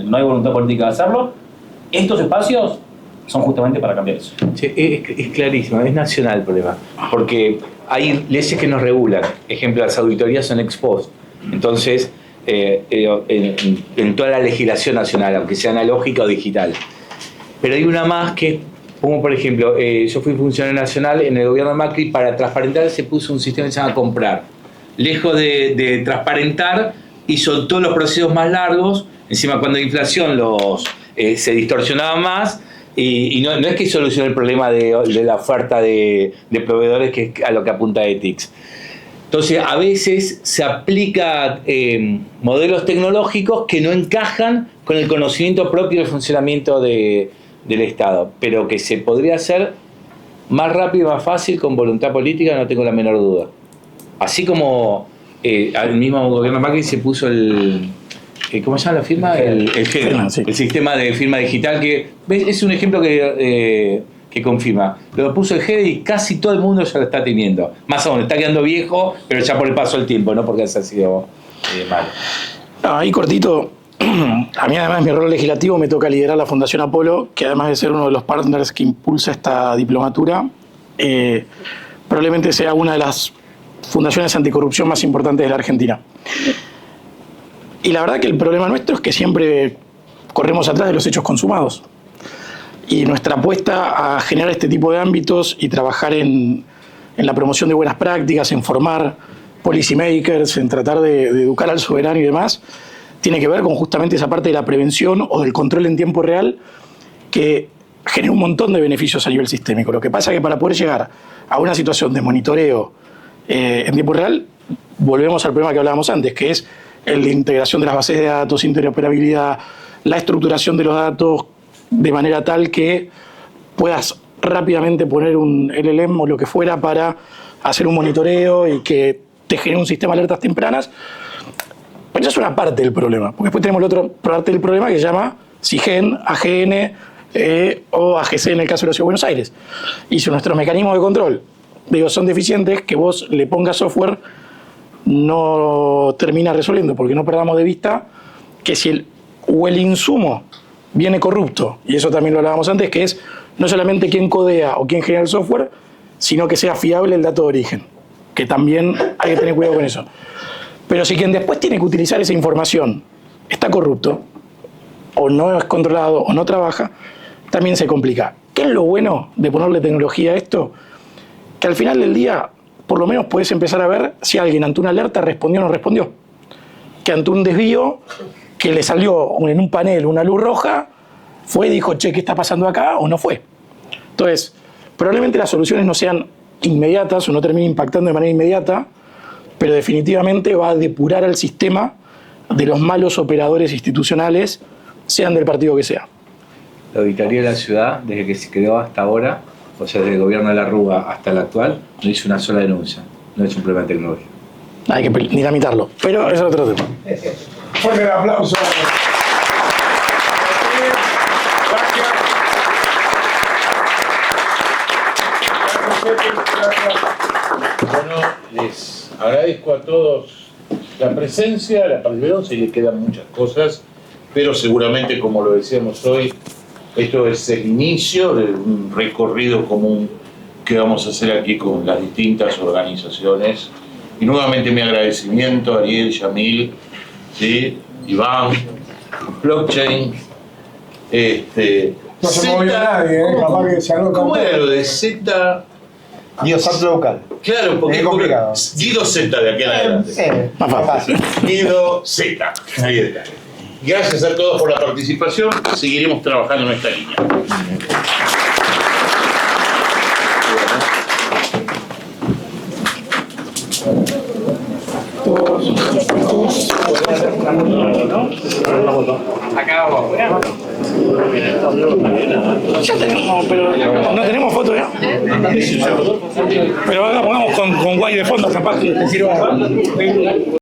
no hay voluntad política de hacerlo. Estos espacios son justamente para cambiar eso. Sí, es clarísimo, es nacional el problema, porque hay leyes que nos regulan. Ejemplo, las auditorías son ex post. Entonces, en toda la legislación nacional, aunque sea analógica o digital. Pero hay una más que, como por ejemplo, yo fui funcionario nacional en el gobierno de Macri. Para transparentar se puso un sistema que se llama comprar. Lejos de transparentar, hizo todos los procesos más largos. Encima, cuando la inflación se distorsionaba más, y no es que solucione el problema de la oferta de proveedores, que es a lo que apunta Ethics. Entonces, a veces se aplica modelos tecnológicos que no encajan con el conocimiento propio del funcionamiento del Estado, pero que se podría hacer más rápido y más fácil con voluntad política, no tengo la menor duda. Así como al mismo gobierno Macri se puso ¿cómo se llama la firma? El sistema de firma digital, que es un ejemplo que confirma. Lo puso el GED y casi todo el mundo ya lo está teniendo. Más aún, está quedando viejo, pero ya por el paso del tiempo, no porque haya sido malo. Ahí cortito, a mí además mi rol legislativo me toca liderar la Fundación Apolo, que además de ser uno de los partners que impulsa esta diplomatura, probablemente sea una de las fundaciones anticorrupción más importantes de la Argentina. Y la verdad que el problema nuestro es que siempre corremos atrás de los hechos consumados. Y nuestra apuesta a generar este tipo de ámbitos y trabajar en la promoción de buenas prácticas, en formar policy makers, en tratar de educar al soberano y demás, tiene que ver con justamente esa parte de la prevención o del control en tiempo real, que genera un montón de beneficios a nivel sistémico. Lo que pasa es que para poder llegar a una situación de monitoreo en tiempo real, volvemos al problema que hablábamos antes, que es el de integración de las bases de datos, interoperabilidad, la estructuración de los datos de manera tal que puedas rápidamente poner un LLM o lo que fuera para hacer un monitoreo y que te genere un sistema de alertas tempranas. Pero eso es una parte del problema, porque después tenemos la otra parte del problema que se llama SIGEN, AGN o AGC en el caso de la Ciudad de Buenos Aires. Y si nuestros mecanismos de control son deficientes, que vos le pongas software no termina resolviendo, porque no perdamos de vista que si el insumo viene corrupto, y eso también lo hablábamos antes, que es no solamente quién codea o quién genera el software, sino que sea fiable el dato de origen, que también hay que tener cuidado con eso. Pero si quien después tiene que utilizar esa información está corrupto, o no es controlado, o no trabaja, también se complica. ¿Qué es lo bueno de ponerle tecnología a esto? Que al final del día, por lo menos puedes empezar a ver si alguien ante una alerta respondió o no respondió. Que ante un desvío que le salió en un panel una luz roja, fue y dijo, che, ¿qué está pasando acá? O no fue. Entonces, probablemente las soluciones no sean inmediatas o no terminen impactando de manera inmediata, pero definitivamente va a depurar al sistema de los malos operadores institucionales, sean del partido que sea. La Auditoría de la Ciudad, desde que se creó hasta ahora, o sea, desde el gobierno de la Rúa hasta el actual, no hizo una sola denuncia. No es un problema tecnológico. Hay que dinamitarlo, pero eso es otro tema. Fuerte el aplauso. Bueno, les agradezco a todos la presencia, la participación, se les quedan muchas cosas pero seguramente, como lo decíamos hoy, esto es el inicio de un recorrido común que vamos a hacer aquí con las distintas organizaciones. Y nuevamente mi agradecimiento a Ariel, Yamil, ¿sí? Iván, Blockchain, No se movió nadie, capaz que se anota. ¿Cómo era lo de Z? Diosat local. Claro, porque Es complicado. Guido Z de aquí en adelante. Más fácil. Guido Z. Ahí está. Gracias a todos por la participación. Seguiremos trabajando en esta línea. Acá abajo. Ya tenemos, pero no tenemos foto ya. Pero hagamos con guay de fondo, capaz que te sirva.